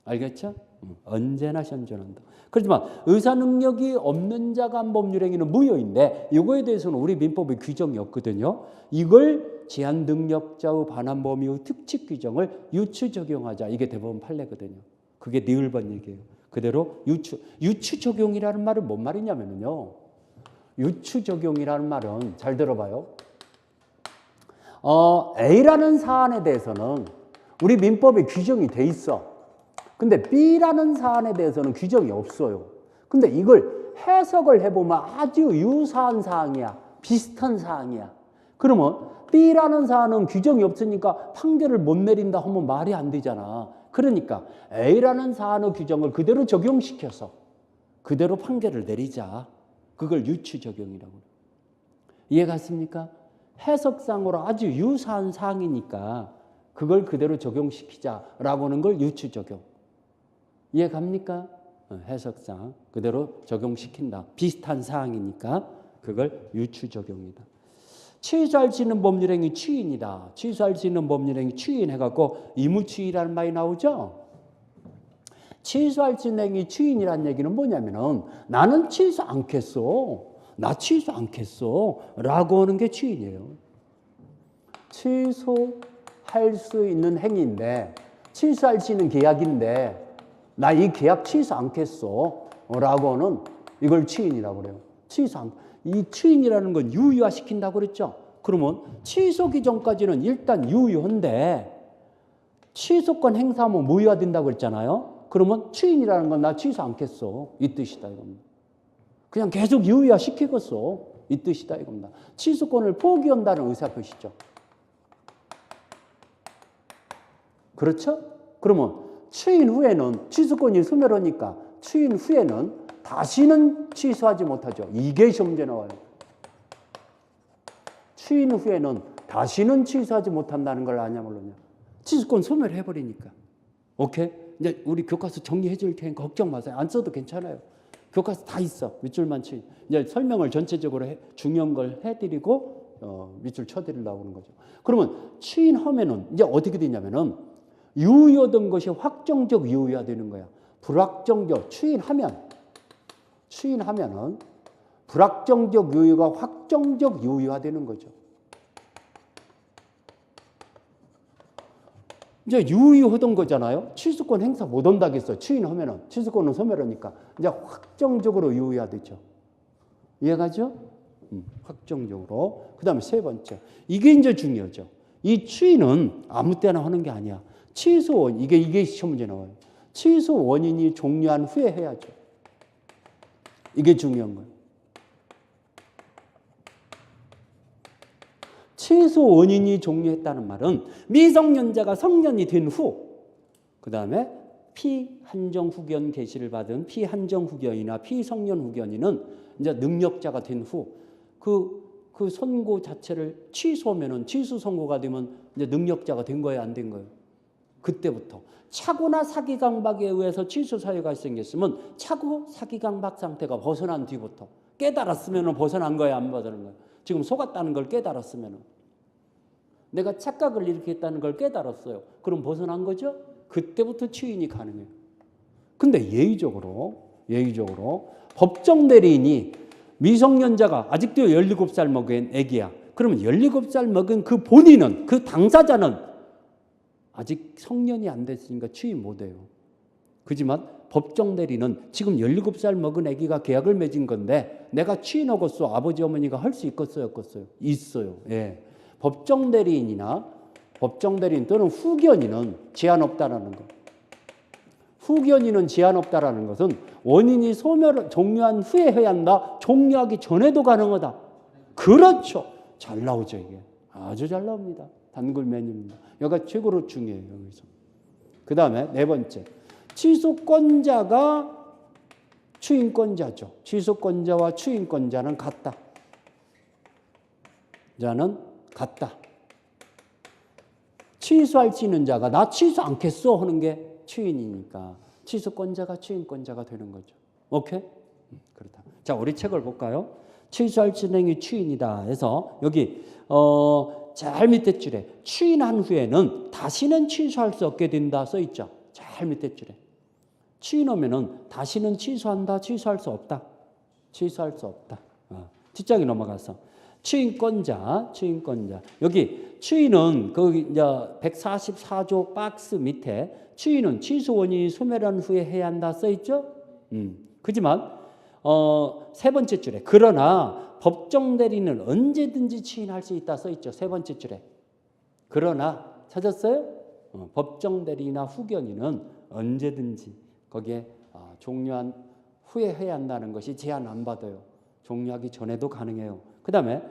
알겠죠? 언제나 현존한다. 그렇지만 의사 능력이 없는 자가 한 법률행위는 무효인데 이거에 대해서는 우리 민법에 규정이 없거든요. 이걸 제한 능력자의 반환 범위의 특칙 규정을 유추 적용하자. 이게 대법원 판례거든요. 그게 니을번 얘기예요. 그대로 유추 적용이라는 말은 뭔 말이냐면요. 유추 적용이라는 말은 잘 들어봐요. A라는 사안에 대해서는 우리 민법에 규정이 돼 있어. 근데 B라는 사안에 대해서는 규정이 없어요. 근데 이걸 해석을 해보면 아주 유사한 사항이야. 비슷한 사항이야. 그러면 B라는 사안은 규정이 없으니까 판결을 못 내린다 하면 말이 안 되잖아. 그러니까 A라는 사안의 규정을 그대로 적용시켜서 그대로 판결을 내리자. 그걸 유추적용이라고 해요. 이해갔습니까? 해석상으로 아주 유사한 사항이니까 그걸 그대로 적용시키자라고 하는 걸 유추적용. 이해갑니까? 해석상 그대로 적용시킨다. 비슷한 사항이니까 그걸 유추적용이다. 취소할 수 있는 법률행위 취인이다. 취소할 수 있는 법률행위 취인 해갖고 의무취인이라는 말이 나오죠. 취소할 수 있는 행위 취인이라는 얘기는 뭐냐면은 나는 취소 않겠어. 나 취소 않겠어. 라고 하는 게 취인이에요. 취소할 수 있는 행위인데 취소할 수 있는 계약인데 나 이 계약 취소 않겠어. 라고 하는 이걸 취인이라고 그래요. 이 취인이라는 건 유효화시킨다고 그랬죠. 그러면 취소기 전까지는 일단 유효한데 취소권 행사하면 무효화된다고 그랬잖아요. 그러면 취인이라는 건 나 취소 않겠어. 이 뜻이다 이겁니다. 그냥 계속 유효화시키겠어. 이 뜻이다 이겁니다. 취소권을 포기한다는 의사표시죠. 그렇죠? 그러면 취인 후에는 취소권이 소멸하니까 취인 후에는 다시는 취소하지 못하죠. 이게 시험 문제 나와요. 취인 후에는 다시는 취소하지 못한다는 걸 아냐 모르냐. 취소권 소멸해버리니까. 오케이? 이제 우리 교과서 정리해 줄 테니까 걱정 마세요. 안 써도 괜찮아요. 교과서 다 있어. 밑줄만 치. 이제 설명을 전체적으로 중요한 걸 해드리고 밑줄 쳐드리려고 하는 거죠. 그러면 취인하면은 이제 어떻게 되냐면은 유효된 것이 확정적 유효화 되는 거야. 불확정적 취인하면은 불확정적 유효가 확정적 유효화 되는 거죠. 이제 유효하던 거잖아요. 취소권 행사 못 한다겠어. 취인하면은 취소권은 소멸하니까 이제 확정적으로 유효화 되죠. 이해가죠? 확정적으로. 그다음에 세 번째. 이게 이제 중요하죠. 이 취인은 아무 때나 하는 게 아니야. 취소 이게 시험 문제 나와요. 취소 원인이 종료한 후에 해야죠. 이게 중요한 거예요. 취소 원인이 종료했다는 말은 미성년자가 성년이 된 후, 그 다음에 피한정 후견 개시를 받은 피한정 후견이나 피성년 후견인은 이제 능력자가 된 후, 그 선고 자체를 취소하면은 취소 선고가 되면 이제 능력자가 된 거예요, 안 된 거예요? 그때부터 착오나 사기 강박에 의해서 취소 사유가 생겼으면 착오 사기 강박 상태가 벗어난 뒤부터 깨달았으면 벗어난 거예요, 안 벗어난 거예요? 지금 속았다는 걸 깨달았으면 내가 착각을 일으켰다는 걸 깨달았어요. 그럼 벗어난 거죠? 그때부터 취인이 가능해요. 근데 예의적으로 법정 대리인이 미성년자가 아직도 17살 먹은 애기야. 그러면 17살 먹은 그 본인은, 그 당사자는 아직 성년이 안 됐으니까 취인 못해요. 그렇지만 법정 대리는 지금 17살 먹은 애기가 계약을 맺은 건데 내가 취인하겠어. 아버지 어머니가 할 수 있겠어요? 없겠어요? 있어요. 예. 법정 대리인 또는 후견인은 제한 없다라는 거. 후견인은 제한 없다라는 것은 원인이 종료한 후에 해야 한다. 종료하기 전에도 가능하다. 그렇죠. 잘 나오죠, 이게. 아주 잘 나옵니다. 단골 메뉴입니다. 여기가 최고로 중요해요, 여기서. 그 다음에 네 번째. 취소권자가 추인권자죠. 취소권자와 추인권자는 같다. 같다. 취소할 수 있는 자가 나 취소 않겠어 하는 게 추인이니까 취소권자가 추인권자가 되는 거죠. 오케이? 그렇다. 자, 우리 책을 볼까요? 취소할 수 있는 행위 추인이다 해서 여기 잘 밑에 줄에 추인한 후에는 다시는 취소할 수 없게 된다 써 있죠. 잘 밑에 줄에. 추인하면은 다시는 취소한다, 취소할 수 없다. 취소할 수 없다. 뒷장에 넘어가서 추인권자. 여기 추인은 거기 이제 144조 박스 밑에 추인은 취소 원인이 소멸한 후에 해야 한다 써 있죠. 그렇지만 세 번째 줄에 그러나 법정 대리는 언제든지 추인할 수 있다 써 있죠. 세 번째 줄에. 그러나 찾았어요? 법정 대리나 후견인은 언제든지 거기에 종료한 후에 해야 한다는 것이 제한 안 받아요. 종료하기 전에도 가능해요. 그 다음에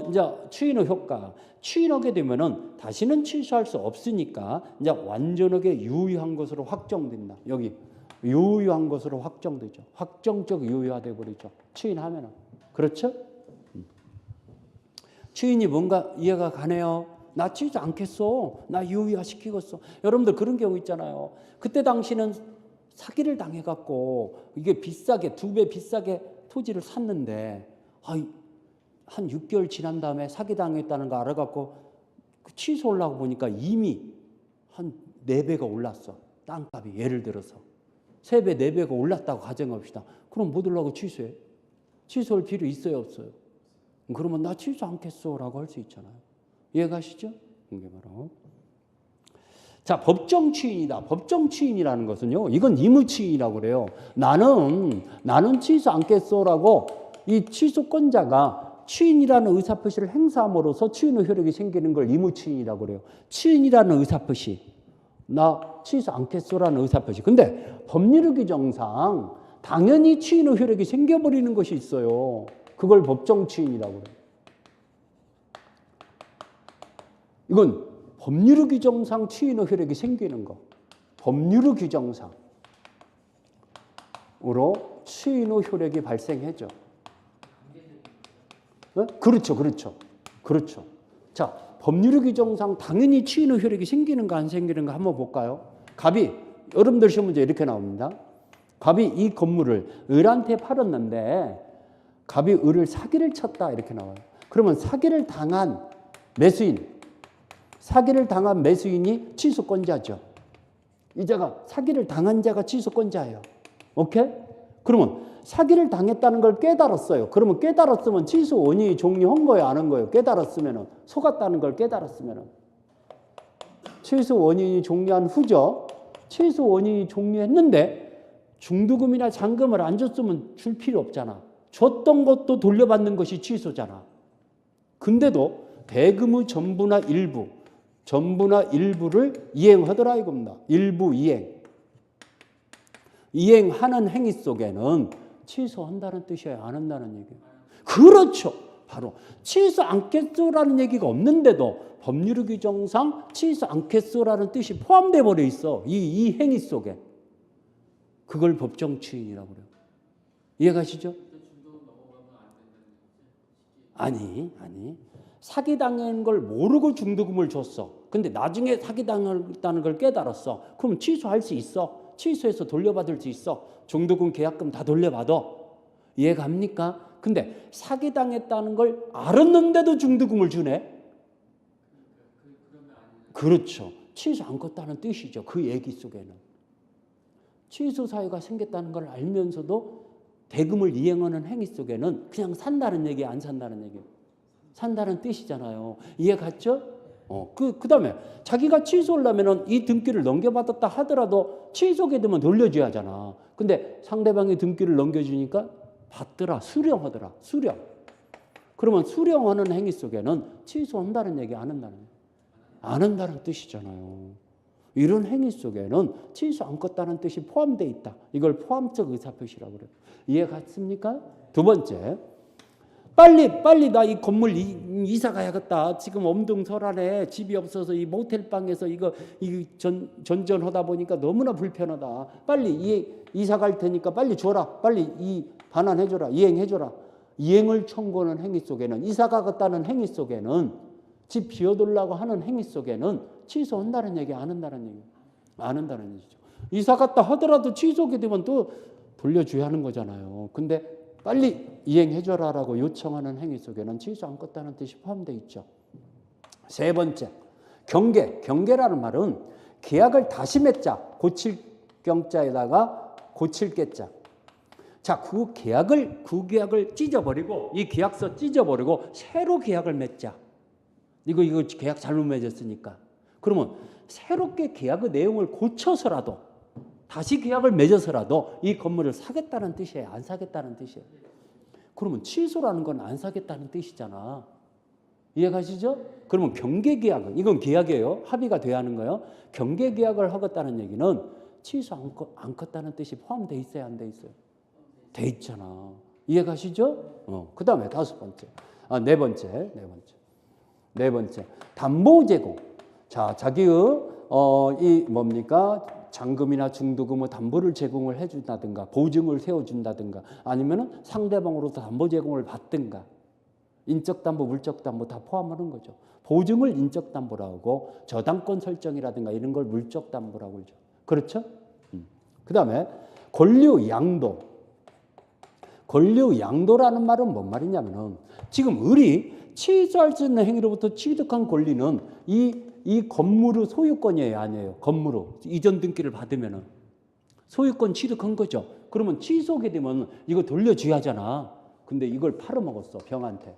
이제 추인의 효과. 추인하게 되면은 다시는 취소할 수 없으니까 이제 완전하게 유효한 것으로 확정된다. 여기 유효한 것으로 확정되죠. 확정적 유효화돼 버리죠. 추인하면은. 그렇죠? 추인이 뭔가 이해가 가네요. 나 취소 않겠어. 나 유효화 시키겠어. 여러분들 그런 경우 있잖아요. 그때 당시는 사기를 당해갖고 이게 비싸게 2배 비싸게 토지를 샀는데 한 6개월 지난 다음에 사기당했다는 거 알아갖고 취소하려고 보니까 이미 한 4배가 올랐어. 땅값이 예를 들어서 3배, 4배가 올랐다고 가정합시다. 그럼 못 올라고 취소해? 취소할 필요 있어요, 없어요? 그러면 나 취소 않겠어 라고 할 수 있잖아요. 이해가시죠? 이게 바로 자, 법정 추인이다. 법정 추인이라는 것은요, 이건 의무 추인이라고 그래요. 나는 취소 않겠어라고 이 취소권자가 추인이라는 의사표시를 행사함으로써 추인의 효력이 생기는 걸 의무 추인이라고 그래요. 추인이라는 의사표시, 나 취소 않겠어라는 의사표시. 근데 법률의 규정상 당연히 추인의 효력이 생겨버리는 것이 있어요. 그걸 법정 추인이라고 그래요. 이건 법률의 규정상 추인의 효력이 생기는 거. 법률의 규정상으로 추인의 효력이 발생해죠. 네? 그렇죠. 자, 법률의 규정상 당연히 추인의 효력이 생기는가 안 생기는가 한번 볼까요? 갑이, 여러분들 시험 문제 이렇게 나옵니다. 갑이 이 건물을 을한테 팔았는데 갑이 을을 사기를 쳤다 이렇게 나와요. 그러면 사기를 당한 매수인이 취소권자죠. 이자가 사기를 당한 자가 취소권자예요. 오케이? 그러면 사기를 당했다는 걸 깨달았어요. 그러면 깨달았으면 취소 원인이 종료한 거예요, 안 한 거예요? 깨달았으면은, 속았다는 걸 깨달았으면은. 취소 원인이 종료한 후죠. 취소 원인이 종료했는데 중도금이나 잔금을 안 줬으면 줄 필요 없잖아. 줬던 것도 돌려받는 것이 취소잖아. 근데도 대금의 전부나 일부를 이행하더라 이겁니다. 일부 이행하는 행위 속에는 취소한다는 뜻이에요, 안 한다는 얘기예요. 그렇죠. 바로 취소 않겠소라는 얘기가 없는데도 법률의 규정상 취소 않겠소라는 뜻이 포함되어 버려 있어. 이 행위 속에. 그걸 법정 추인이라고 그래요. 이해가시죠? 아니. 사기당한 걸 모르고 중도금을 줬어. 근데 나중에 사기당했다는 걸 깨달았어. 그럼 취소할 수 있어. 취소해서 돌려받을 수 있어. 중도금 계약금 다 돌려받아. 이해갑니까? 근데 사기당했다는 걸 알았는데도 중도금을 주네? 그렇죠. 취소 않겠다는 뜻이죠. 그 얘기 속에는. 취소 사유가 생겼다는 걸 알면서도 대금을 이행하는 행위 속에는 그냥 산다는 얘기, 안 산다는 얘기. 산다는 뜻이잖아요. 이해 갔죠? 그 다음에 자기가 취소하려면 이 등기를 넘겨받았다 하더라도 취소하게 되면 돌려줘야 하잖아. 근데 상대방이 등기를 넘겨주니까 받더라, 수령하더라, 수령. 그러면 수령하는 행위 속에는 취소한다는 얘기 안 한다는 얘기. 안 한다는 뜻이잖아요. 이런 행위 속에는 취소 않겠다는 뜻이 포함되어 있다. 이걸 포함적 의사표시라고 그래요. 이해 갔습니까? 두 번째, 빨리 나 이 건물 이사 가야겠다. 지금 엄동설안에 집이 없어서 이 모텔방에서 이거 전전하다 보니까 너무나 불편하다. 빨리 이사 갈 테니까 빨리 줘라. 빨리 이 반환해줘라. 이행해줘라. 이행을 청구하는 행위 속에는, 이사 가겠다는 행위 속에는, 집 비워두려고 하는 행위 속에는 취소한다는 얘기, 안 한다는 얘기. 안 한다는 얘기죠. 이사 갔다 하더라도 취소하게 되면 또 돌려줘야 하는 거잖아요. 근데 빨리 이행해줘라라고 요청하는 행위 속에는 취소 않겠다는 뜻이 포함되어 있죠. 세 번째, 경계라는 말은 계약을 다시 맺자. 고칠 경자에다가 고칠 깨자. 자, 그 계약을 찢어버리고, 이 계약서 찢어버리고 새로 계약을 맺자. 이거 계약 잘못 맺었으니까. 그러면 새롭게 계약의 내용을 고쳐서라도, 다시 계약을 맺어서라도 이 건물을 사겠다는 뜻이에요, 안 사겠다는 뜻이에요. 그러면 취소라는 건 안 사겠다는 뜻이잖아. 이해가시죠? 그러면 경계계약은, 이건 계약이에요. 합의가 돼야 하는 거예요. 경계계약을 하겠다는 얘기는 취소 않겠다는 뜻이 포함되어 있어야 안 돼 있어요? 돼 있잖아. 이해가시죠? 그 다음에 다섯 번째. 네 번째. 담보 제공. 자, 자기의, 이 뭡니까? 잔금이나 중도금의 담보를 제공을 해준다든가, 보증을 세워준다든가, 아니면은 상대방으로부터 담보 제공을 받든가, 인적 담보, 물적 담보 다 포함하는 거죠. 보증을 인적 담보라고 하고, 저당권 설정이라든가 이런 걸 물적 담보라고 그러죠. 그렇죠? 그 다음에 권리 양도. 권리 양도라는 말은 뭔 말이냐면은, 지금 을이 취소할 수 있는 행위로부터 취득한 권리는 이 건물의 소유권이에요, 아니에요? 건물의 이전 등기를 받으면은 소유권 취득한 거죠. 그러면 취소하게 되면 이거 돌려줘야 하잖아. 근데 이걸 팔아먹었어, 병한테.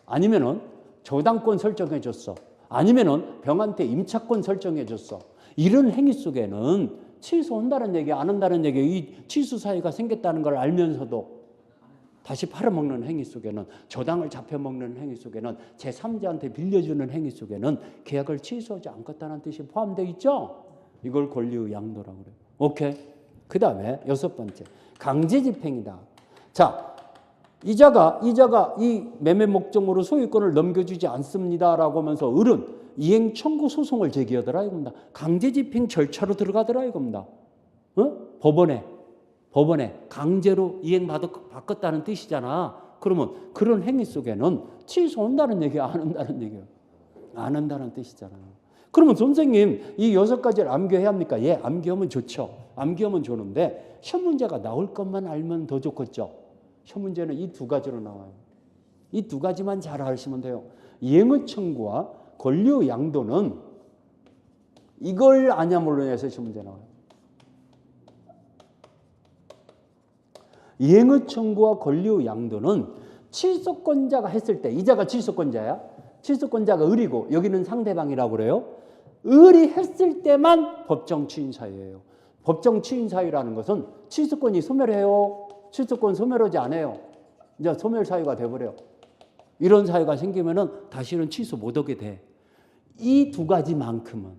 아니면은 저당권 설정해줬어. 아니면은 병한테 임차권 설정해줬어. 이런 행위 속에는 취소한다는 얘기, 안 한다는 얘기, 이 취소 사유가 생겼다는 걸 알면서도 다시 팔아먹는 행위 속에는, 저당을 잡혀먹는 행위 속에는, 제3자한테 빌려주는 행위 속에는 계약을 취소하지 않겠다는 뜻이 포함되어 있죠. 이걸 권리의 양도라고 그래요. 오케이. 그 다음에 여섯 번째, 강제집행이다. 자, 이자가 이 매매 목적으로 소유권을 넘겨주지 않습니다라고 하면서 을은 이행 청구 소송을 제기하더라 이겁니다. 강제집행 절차로 들어가더라 이겁니다. 법원에 강제로 이행받았다는 뜻이잖아. 그러면 그런 행위 속에는 취소한다는 얘기야, 안 한다는 얘기야? 안 한다는 뜻이잖아. 그러면 선생님 이 여섯 가지를 암기해야 합니까? 예, 암기하면 좋죠. 암기하면 좋은데 시험 문제가 나올 것만 알면 더 좋겠죠. 시험 문제는 이 두 가지로 나와요. 이 두 가지만 잘 아시면 돼요. 이행의 청구와 권리의 양도는 이걸 아냐 몰라냐에서 시험 문제 나와요. 이행의 청구와 권리의 양도는 취소권자가 했을 때, 이자가 취소권자야. 취소권자가 을이고 여기는 상대방이라고 그래요. 을이 했을 때만 법정 취인 사유예요. 법정 취인 사유라는 것은 취소권이 소멸해요. 취소권 소멸하지 않아요. 이제 소멸 사유가 돼버려. 이런 사유가 생기면은 다시는 취소 못하게 돼. 이 두 가지만큼은.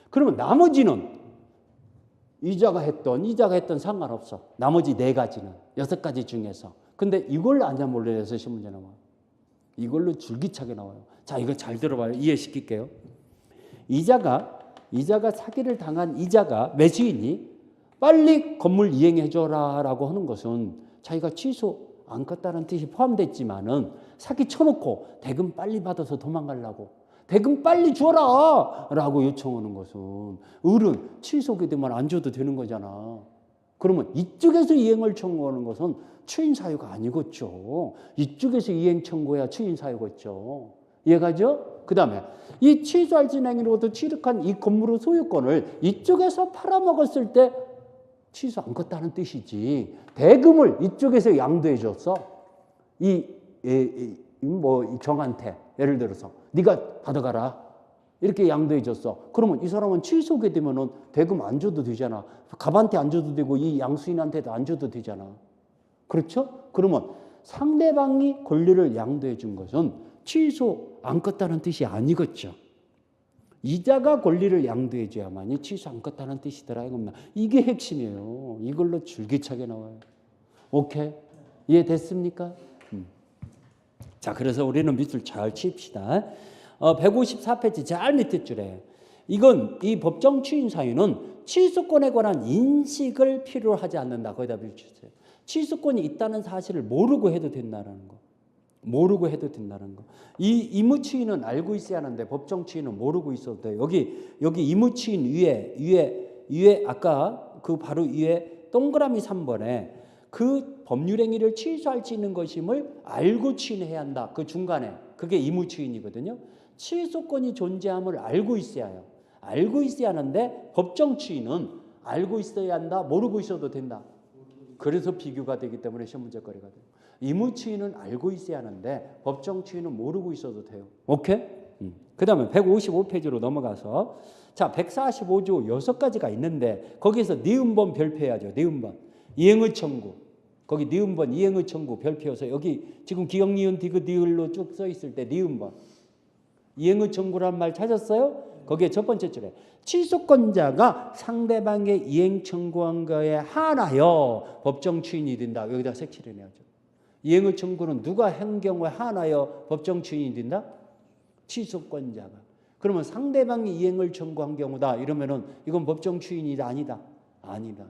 그러면 나머지는 이자가 했던 상관없어. 나머지 네 가지는, 여섯 가지 중에서. 근데 이걸 아냐 몰라서 시험 문제 나와요. 이걸로 줄기차게 나와요. 자, 이거 잘 들어봐요. 이해시킬게요. 이자가 사기를 당한 이자가 매수인이 빨리 건물 이행해줘라라고 하는 것은 자기가 취소 않겠다는 뜻이 포함됐지만은 사기 쳐놓고 대금 빨리 받아서 도망가려고, 대금 빨리 줘라! 라고 요청하는 것은 을은 취소하게 되면 안 줘도 되는 거잖아. 그러면 이쪽에서 이행을 청구하는 것은 추인 사유가 아니겠죠. 이쪽에서 이행 청구해야 추인 사유겠죠. 이해가죠? 그 다음에 이 취소할 진행으로부터 취득한 이 건물의 소유권을 이쪽에서 팔아먹었을 때 취소 않겠다는 뜻이지. 대금을 이쪽에서 양도해 줬어. 이 정한테 예를 들어서 네가 받아가라 이렇게 양도해 줬어. 그러면 이 사람은 취소하게 되면은 대금 안 줘도 되잖아. 갑한테 안 줘도 되고 이 양수인한테도 안 줘도 되잖아. 그렇죠? 그러면 상대방이 권리를 양도해 준 것은 취소 않겠다는 뜻이 아니겠죠. 이자가 권리를 양도해 줘야만이 취소 않겠다는 뜻이더라 이겁니다. 이게 핵심이에요. 이걸로 줄기차게 나와요. 오케이? 이해됐습니까? 자, 그래서 우리는 밑줄 잘 칩시다. 154페이지 제일 밑에 줄에 이건 이 법정 추인 사유는 취소권에 관한 인식을 필요로 하지 않는다. 거기다 비추세요. 취소권이 있다는 사실을 모르고 해도 된다는 거. 모르고 해도 된다는 거. 이 이무추인은 알고 있어야 하는데 법정 추인은 모르고 있어도 돼요. 여기 이무추인 위에 아까 그 바로 위에 동그라미 3번에 그 법률 행위를 취소할 수 있는 것임을 알고 추인해야 한다. 그 중간에 그게 이무추인이거든요. 취소권이 존재함을 알고 있어야 해요. 알고 있어야 하는데 법정 추인은 알고 있어야 한다. 모르고 있어도 된다. 그래서 비교가 되기 때문에 시험 문제거리가 돼요. 이무추인은 알고 있어야 하는데 법정 추인은 모르고 있어도 돼요. 오케이? 그 다음에 155페이지로 넘어가서 자 145조 6가지가 있는데 거기에서 니은번 별표해야죠. 니은번. 이행의 청구. 거기 니은번 이행의 청구 별표여서 여기 지금 기역 니은 디귿 니을로 쭉 써 있을 때 니은번. 이행의 청구란 말 찾았어요? 거기에 첫 번째 줄에 취소권자가 상대방의 이행 청구한 거에 한하여 법정 추인이 된다. 여기다 색칠해내야죠. 이행의 청구는 누가 한 경우에 하나여 법정 추인이 된다? 취소권자가. 그러면 상대방이 이행을 청구한 경우다. 이러면은 이건 법정 추인이다 아니다? 아니다.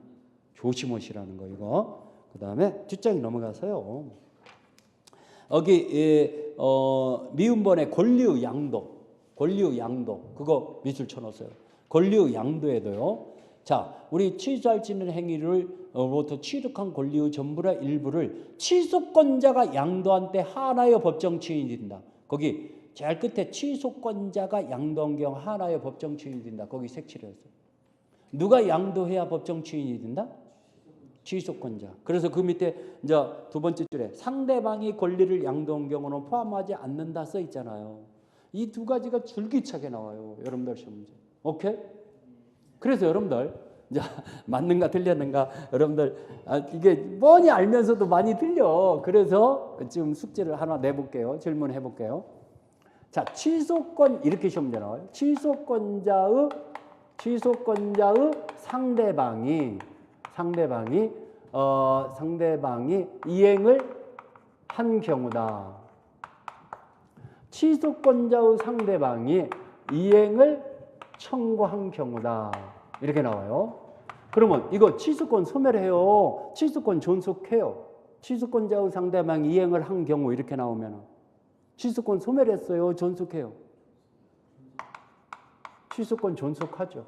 조심하시라는 거 이거. 그 다음에 뒷장이 넘어가서요. 여기 미음번의 권리의 양도, 권리의 양도 그거 밑줄 쳐놓았어요. 권리의 양도에도요. 자, 우리 취소할 수 있는 행위를로부터 취득한 권리의 전부나 일부를 취소권자가 양도한 때 하나의 법정 추인이 된다. 거기 제일 끝에 취소권자가 양도한 경우 하나의 법정 추인이 된다. 거기 색칠을 했어요. 누가 양도해야 법정 추인이 된다? 취소권자. 그래서 그 밑에 이제 두 번째 줄에 상대방이 권리를 양도한 경우는 포함하지 않는다 써 있잖아요. 이 두 가지가 줄기차게 나와요. 여러분들 시험 문제. 오케이? 그래서 여러분들 이제 맞는가 틀렸는가 여러분들 이게 뻔히 알면서도 많이 틀려. 그래서 지금 숙제를 하나 내볼게요. 질문해 볼게요. 자, 취소권 이렇게 시험 문제 나와요. 취소권자의 상대방이 이행을 한 경우다. 취소권자의 상대방이 이행을 청구한 경우다. 이렇게 나와요. 그러면 이거 취소권 소멸해요. 취소권 존속해요. 취소권자의 상대방이 이행을 한 경우 이렇게 나오면 취소권 소멸했어요. 존속해요. 취소권 존속하죠.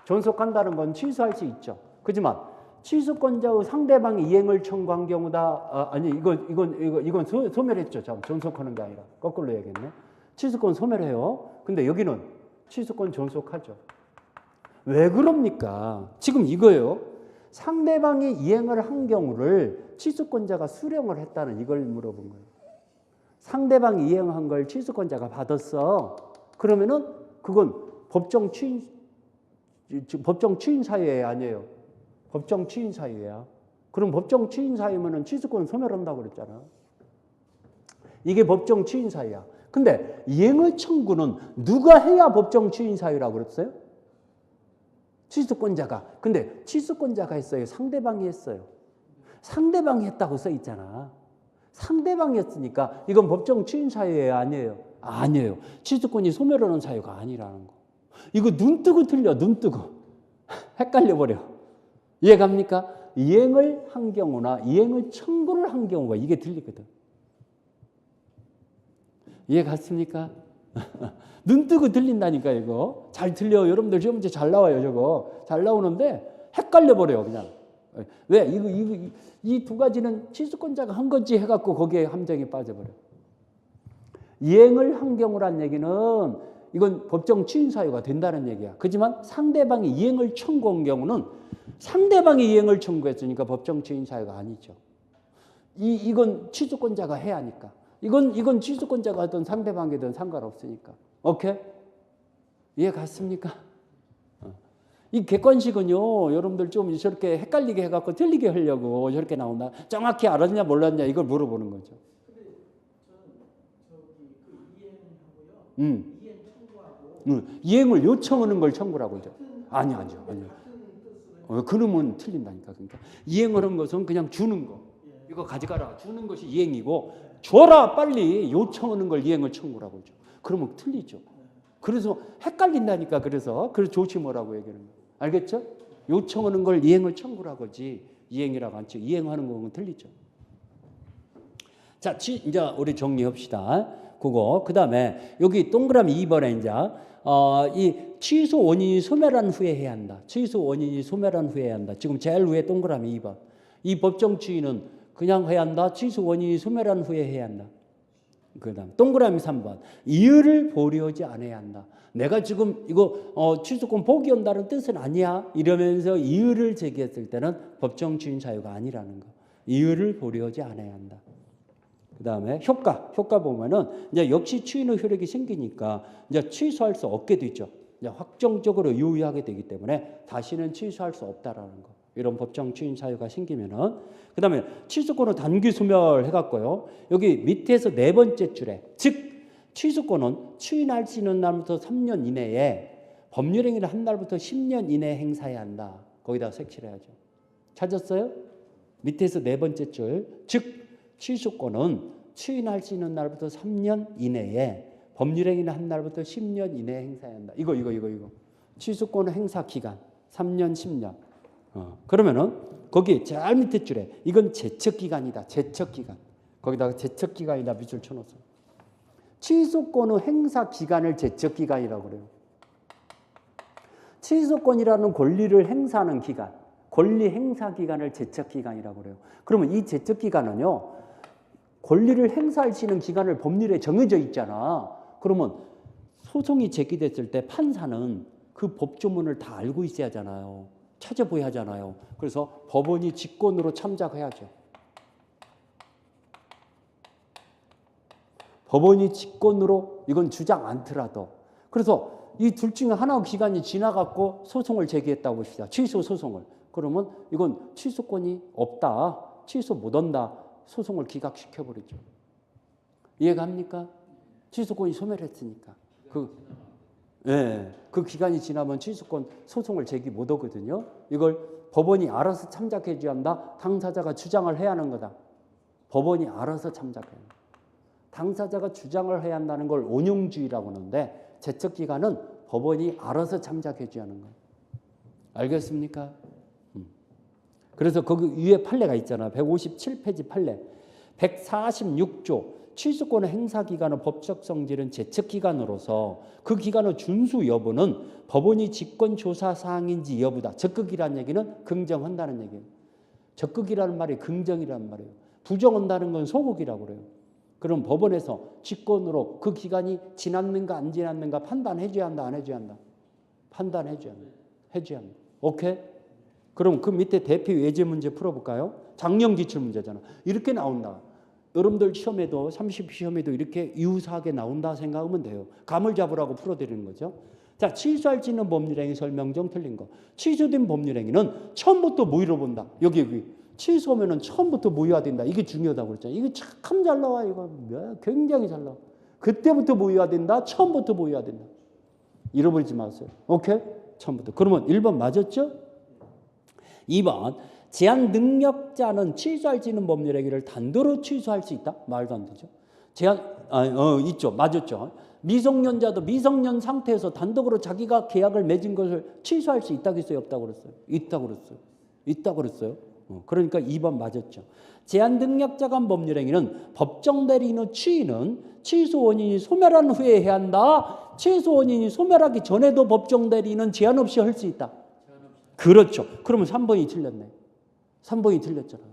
존속한다는 건 취소할 수 있죠. 그렇지만 취소권자의 상대방이 이행을 청구한 경우다. 아니 이건 소멸했죠. 참 존속하는 게 아니라 거꾸로 얘기했네. 취소권 소멸해요. 근데 여기는 취소권 존속하죠. 왜 그럽니까? 지금 이거예요. 상대방이 이행을 한 경우를 취소권자가 수령을 했다는 이걸 물어본 거예요. 상대방이 이행한 걸 취소권자가 받았어. 그러면은 그건 법정 추인 사유에 아니에요. 법정 추인 사유야. 그럼 법정 추인 사유면은 취소권 소멸한다고 그랬잖아. 이게 법정 추인 사유야. 근데 이행의 청구는 누가 해야 법정 추인 사유라고 그랬어요? 취소권자가. 근데 취소권자가 했어요? 상대방이 했어요? 상대방이 했다고 써 있잖아. 상대방이 했으니까 이건 법정 추인 사유예요? 아니에요? 아니에요. 취소권이 소멸하는 사유가 아니라는 거. 이거 눈 뜨고 틀려. 눈 뜨고. 헷갈려 버려. 이해갑니까? 이행을 한 경우나 이행을 청구를 한 경우가 이게 틀리거든. 이해 갔습니까? 눈 뜨고 들린다니까 이거. 잘 틀려. 여러분들 시험 문제 잘 나와요 저거. 잘 나오는데 헷갈려 버려요 그냥. 왜? 이 두 가지는 취소권자가 한 거지 해갖고 거기에 함정에 빠져버려. 이행을 한 경우란 얘기는 이건 법정 추인 사유가 된다는 얘기야. 그렇지만 상대방이 이행을 청구한 경우는 상대방이 이행을 청구했으니까 법정 추인 사유가 아니죠. 이건 취소권자가 해야 하니까. 이건 취소권자가 하든 상대방이든 상관없으니까. 오케이? 이해 갔습니까? 이 객관식은요, 여러분들 좀 저렇게 헷갈리게 해갖고 틀리게 하려고 저렇게 나온다. 정확히 알았냐 몰랐냐 이걸 물어보는 거죠. 근데 이행하고요. 이행 청구하고. 이행을 요청하는 걸 청구라고 하죠. 아니요. 그러면 틀린다니까. 그러니까 이행을 한 것은 그냥 주는 거. 이거 가져가라. 주는 것이 이행이고 줘라 빨리 요청하는 걸 이행을 청구라고 하죠. 그러면 틀리죠. 그래서 헷갈린다니까. 그래서 조심하라고 얘기하는 거예요. 알겠죠? 요청하는 걸 이행을 청구라고 하지 이행이라고 하죠. 이행하는 거는 틀리죠. 자, 이제 우리 정리합시다. 그거. 그다음에 여기 동그라미 2번에 이제 이 취소 원인이 소멸한 후에 해야 한다. 취소 원인이 소멸한 후에 해야 한다. 지금 제일 위에 동그라미 2번. 이 법정 추인은 그냥 해야 한다. 취소 원인이 소멸한 후에 해야 한다. 그다음 동그라미 3번. 이유를 보류하지 않아야 한다. 내가 지금 이거 취소권 포기한다는 뜻은 아니야. 이러면서 이유를 제기했을 때는 법정 추인 사유가 아니라는 거. 이유를 보류하지 않아야 한다. 그다음에 효과 보면은 이제 역시 추인의 효력이 생기니까 이제 취소할 수 없게 되죠. 이제 확정적으로 유의하게 되기 때문에 다시는 취소할 수 없다라는 거. 이런 법정 추인 사유가 생기면은 그다음에 취소권을 단기 소멸해 갖고요. 여기 밑에서 네 번째 줄에 즉 취소권은 추인할 수 있는 날부터 3년 이내에 법률행위를 한 날부터 10년 이내에 행사해야 한다. 거기다 색칠해야죠. 찾았어요? 밑에서 네 번째 줄 즉 취소권은 추인할 수 있는 날부터 3년 이내에 법률행위는 한 날부터 10년 이내에 행사해야 한다. 이거. 취소권 행사 기간 3년, 10년. 그러면은 거기 제일 밑에 줄에 이건 제척기간이다. 제척기간. 거기다가 제척기간이다 밑줄 쳐놓았어. 취소권의 행사 기간을 제척기간이라고 그래요. 취소권이라는 권리를 행사하는 기간, 권리 행사 기간을 제척기간이라고 그래요. 그러면 이 제척기간은요, 권리를 행사할 수 있는 기간을 법률에 정해져 있잖아. 그러면 소송이 제기됐을 때 판사는 그 법조문을 다 알고 있어야 하잖아요. 찾아보야 하잖아요. 그래서 법원이 직권으로 참작해야죠. 법원이 직권으로 이건 주장 않더라도. 그래서 이 둘 중에 하나 기간이 지나갔고 소송을 제기했다고 봅시다. 취소 소송을. 그러면 이건 취소권이 없다. 취소 못한다. 소송을 기각시켜버리죠. 이해갑니까? 취소권이 소멸했으니까. 그 기간이 지나면 취소권 소송을 제기 못 하거든요. 이걸 법원이 알아서 참작해 줘야 한다. 당사자가 주장을 해야 하는 거다. 법원이 알아서 참작해야 한다. 당사자가 주장을 해야 한다는 걸 온용주의라고 하는데 제척기간은 법원이 알아서 참작해 줘야 하는 거예요. 알겠습니까? 그래서 거기 위에 판례가 있잖아. 157페이지 판례. 146조 취소권의 행사기간의 법적 성질은 제척기간으로서 그 기간의 준수 여부는 법원이 직권조사 사항인지 여부다. 적극이라는 얘기는 긍정한다는 얘기예요. 적극이라는 말이 긍정이라는 말이에요. 부정한다는 건 소극이라고 그래요. 그럼 법원에서 직권으로 그 기간이 지났는가 안 지났는가 판단해줘야 한다, 안 해줘야 한다? 판단해줘야 한다. 해줘야 한다. 오케이? 그럼 그 밑에 대표 예제 문제 풀어볼까요? 작년 기출 문제잖아. 이렇게 나온다. 여러분들 시험에도 30 시험에도 이렇게 유사하게 나온다 생각하면 돼요. 감을 잡으라고 풀어드리는 거죠. 자, 취소할 수 있는 법률행위 설명정 틀린 거. 취소된 법률행위는 처음부터 무효로 본다. 여기. 취소하면은 처음부터 무효화된다. 이게 중요하다고 그랬잖아요. 이게 참 잘 나와. 이거 굉장히 잘 나와. 그때부터 무효화된다. 처음부터 무효화된다. 잃어버리지 마세요. 오케이? 처음부터. 그러면 1번 맞았죠? 2번 제한 능력자는 취소할 수 있는 법률행위를 단도로 취소할 수 있다? 말도 안 되죠. 있죠. 맞았죠. 미성년자도 미성년 상태에서 단독으로 자기가 계약을 맺은 것을 취소할 수 있다고 했어요? 없다고 그랬어요? 있다고 그랬어요. 그러니까 2번 맞았죠. 제한 능력자가 한 법률행위는 법정 대리인의 취인은 취소 원인이 소멸한 후에 해야 한다. 취소 원인이 소멸하기 전에도 법정 대리인은 제한 없이 할 수 있다. 그렇죠. 그러면 3번이 틀렸네. 3번이 틀렸잖아요.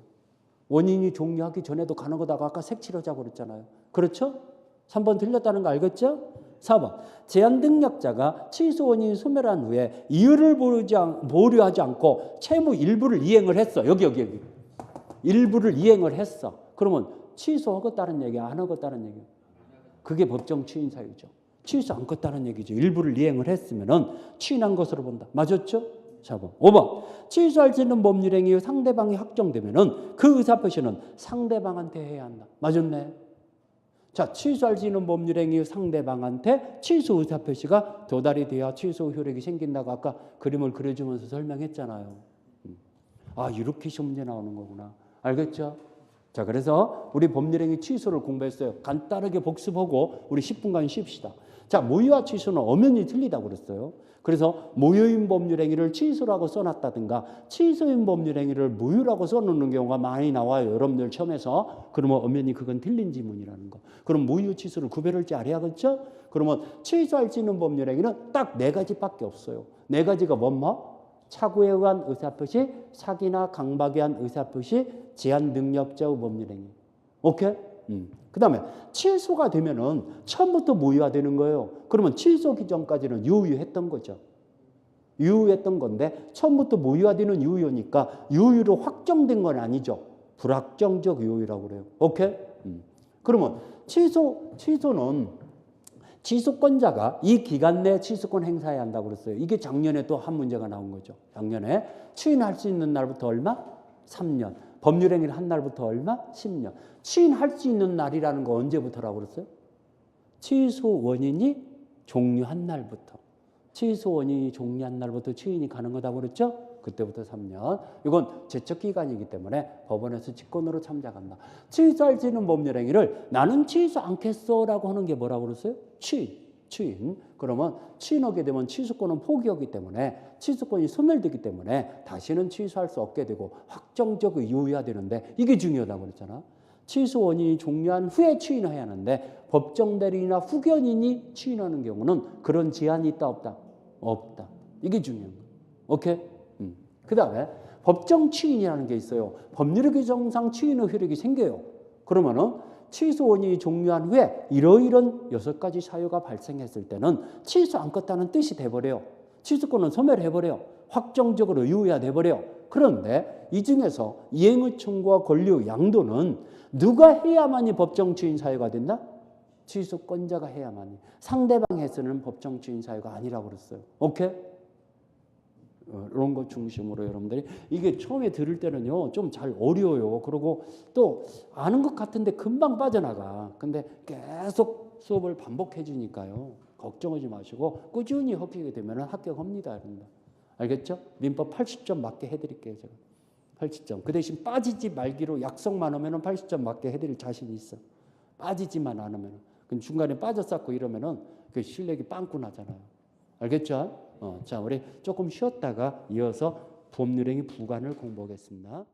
원인이 종료하기 전에도 가는 거다가 아까 색칠하자고 그랬잖아요. 그렇죠? 3번 틀렸다는 거 알겠죠? 4번 제한 능력자가 취소 원인이 소멸한 후에 이유를 보류하지 않고 채무 일부를 이행을 했어. 여기 일부를 이행을 했어. 그러면 취소하겠다는 얘기야, 안 하겠다는 얘기야? 그게 법정 추인 사유죠. 취소 안 했다는 얘기죠. 일부를 이행을 했으면은 추인한 것으로 본다. 맞았죠? 4번. 5번 취소할 수 있는 법률행위 상대방이 확정되면은 그 의사표시는 상대방한테 해야 한다. 맞았네. 자, 취소할 수 있는 법률행위 상대방한테 취소 의사표시가 도달이 돼야 취소 효력이 생긴다고 아까 그림을 그려주면서 설명했잖아요. 이렇게 시험 문제 나오는 거구나. 알겠죠? 자, 그래서 우리 법률행위 취소를 공부했어요. 간단하게 복습하고 우리 10분간 쉽시다. 자, 무효와 취소는 엄연히 틀리다고 그랬어요. 그래서 무효인 법률행위를 취소라고 써놨다든가 취소인 법률행위를 무효라고 써놓는 경우가 많이 나와요. 여러분들 처음에서. 그러면 엄연히 그건 틀린 지문이라는 거. 그럼 무효 취소를 구별할 줄 알아야겠죠? 그러면 취소할 수 있는 법률행위는 딱 4가지밖에 없어요. 4가지가 뭐? 착오에 의한 의사표시, 사기나 강박에 의한 의사표시, 제한 능력자의 법률행위. 오케이? 그 다음에 취소가 되면은 처음부터 무효가 되는 거예요. 그러면 취소 기전까지는 유효했던 거죠. 유효했던 건데 처음부터 무효가 되는 유효니까 유효로 확정된 건 아니죠. 불확정적 유효라고 그래요. 오케이? 그러면 취소는 취소권자가 이 기간 내에 취소권 행사해야 한다고 그랬어요. 이게 작년에 또 한 문제가 나온 거죠. 작년에 추인할 수 있는 날부터 얼마? 3년. 법률행위를 한 날부터 얼마? 10년. 추인할 수 있는 날이라는 거 언제부터라고 그랬어요? 취소 원인이 종료한 날부터. 취소 원인이 종료한 날부터 추인이 가는 거다고 그랬죠? 그때부터 3년. 이건 제척 기간이기 때문에 법원에서 직권으로 참작한다. 취소할 수 있는 법률 행위를 나는 취소 않겠어라고 하는 게 뭐라고 그랬어요? 취인. 그러면 취인하게 되면 취소권은 포기하기 때문에 취소권이 소멸되기 때문에 다시는 취소할 수 없게 되고 확정적 유효해야 되는데 이게 중요하다고 그랬잖아. 취소 원인이 종료한 후에 취인해야 하는데 법정 대리인이나 후견인이 취인하는 경우는 그런 제한이 있다 없다? 없다. 이게 중요한 거예요. 오케이? 그 다음에 법정 취인이라는 게 있어요. 법률의 규정상 취인의 효력이 생겨요. 그러면은 취소 원인이 종료한 후에 이러이런 6가지 사유가 발생했을 때는 취소 않겠다는 뜻이 돼버려요. 취소권은 소멸해버려요. 확정적으로 유효가 돼버려요. 그런데 이 중에서 이행의 청구와 권리의 양도는 누가 해야만이 법정 취인 사유가 된다? 취소권자가 해야만이. 상대방 해서는 법정 취인 사유가 아니라고 그랬어요. 오케이? 이런 것 중심으로 여러분들이 이게 처음에 들을 때는요 좀 잘 어려워요. 그리고 또 아는 것 같은데 금방 빠져나가. 근데 계속 수업을 반복해 주니까요 걱정하지 마시고 꾸준히 học게 되면 합격합니다. 여러분들. 알겠죠? 민법 80점 맞게 해드릴게요. 제가 80점. 그 대신 빠지지 말기로 약속만 하면 80점 맞게 해드릴 자신이 있어. 빠지지만 않으면. 그럼 중간에 빠졌었고 이러면은 그 실력이 빵꾸 나잖아요. 알겠죠? 자, 우리 조금 쉬었다가 이어서 법률행위 부관을 공부하겠습니다.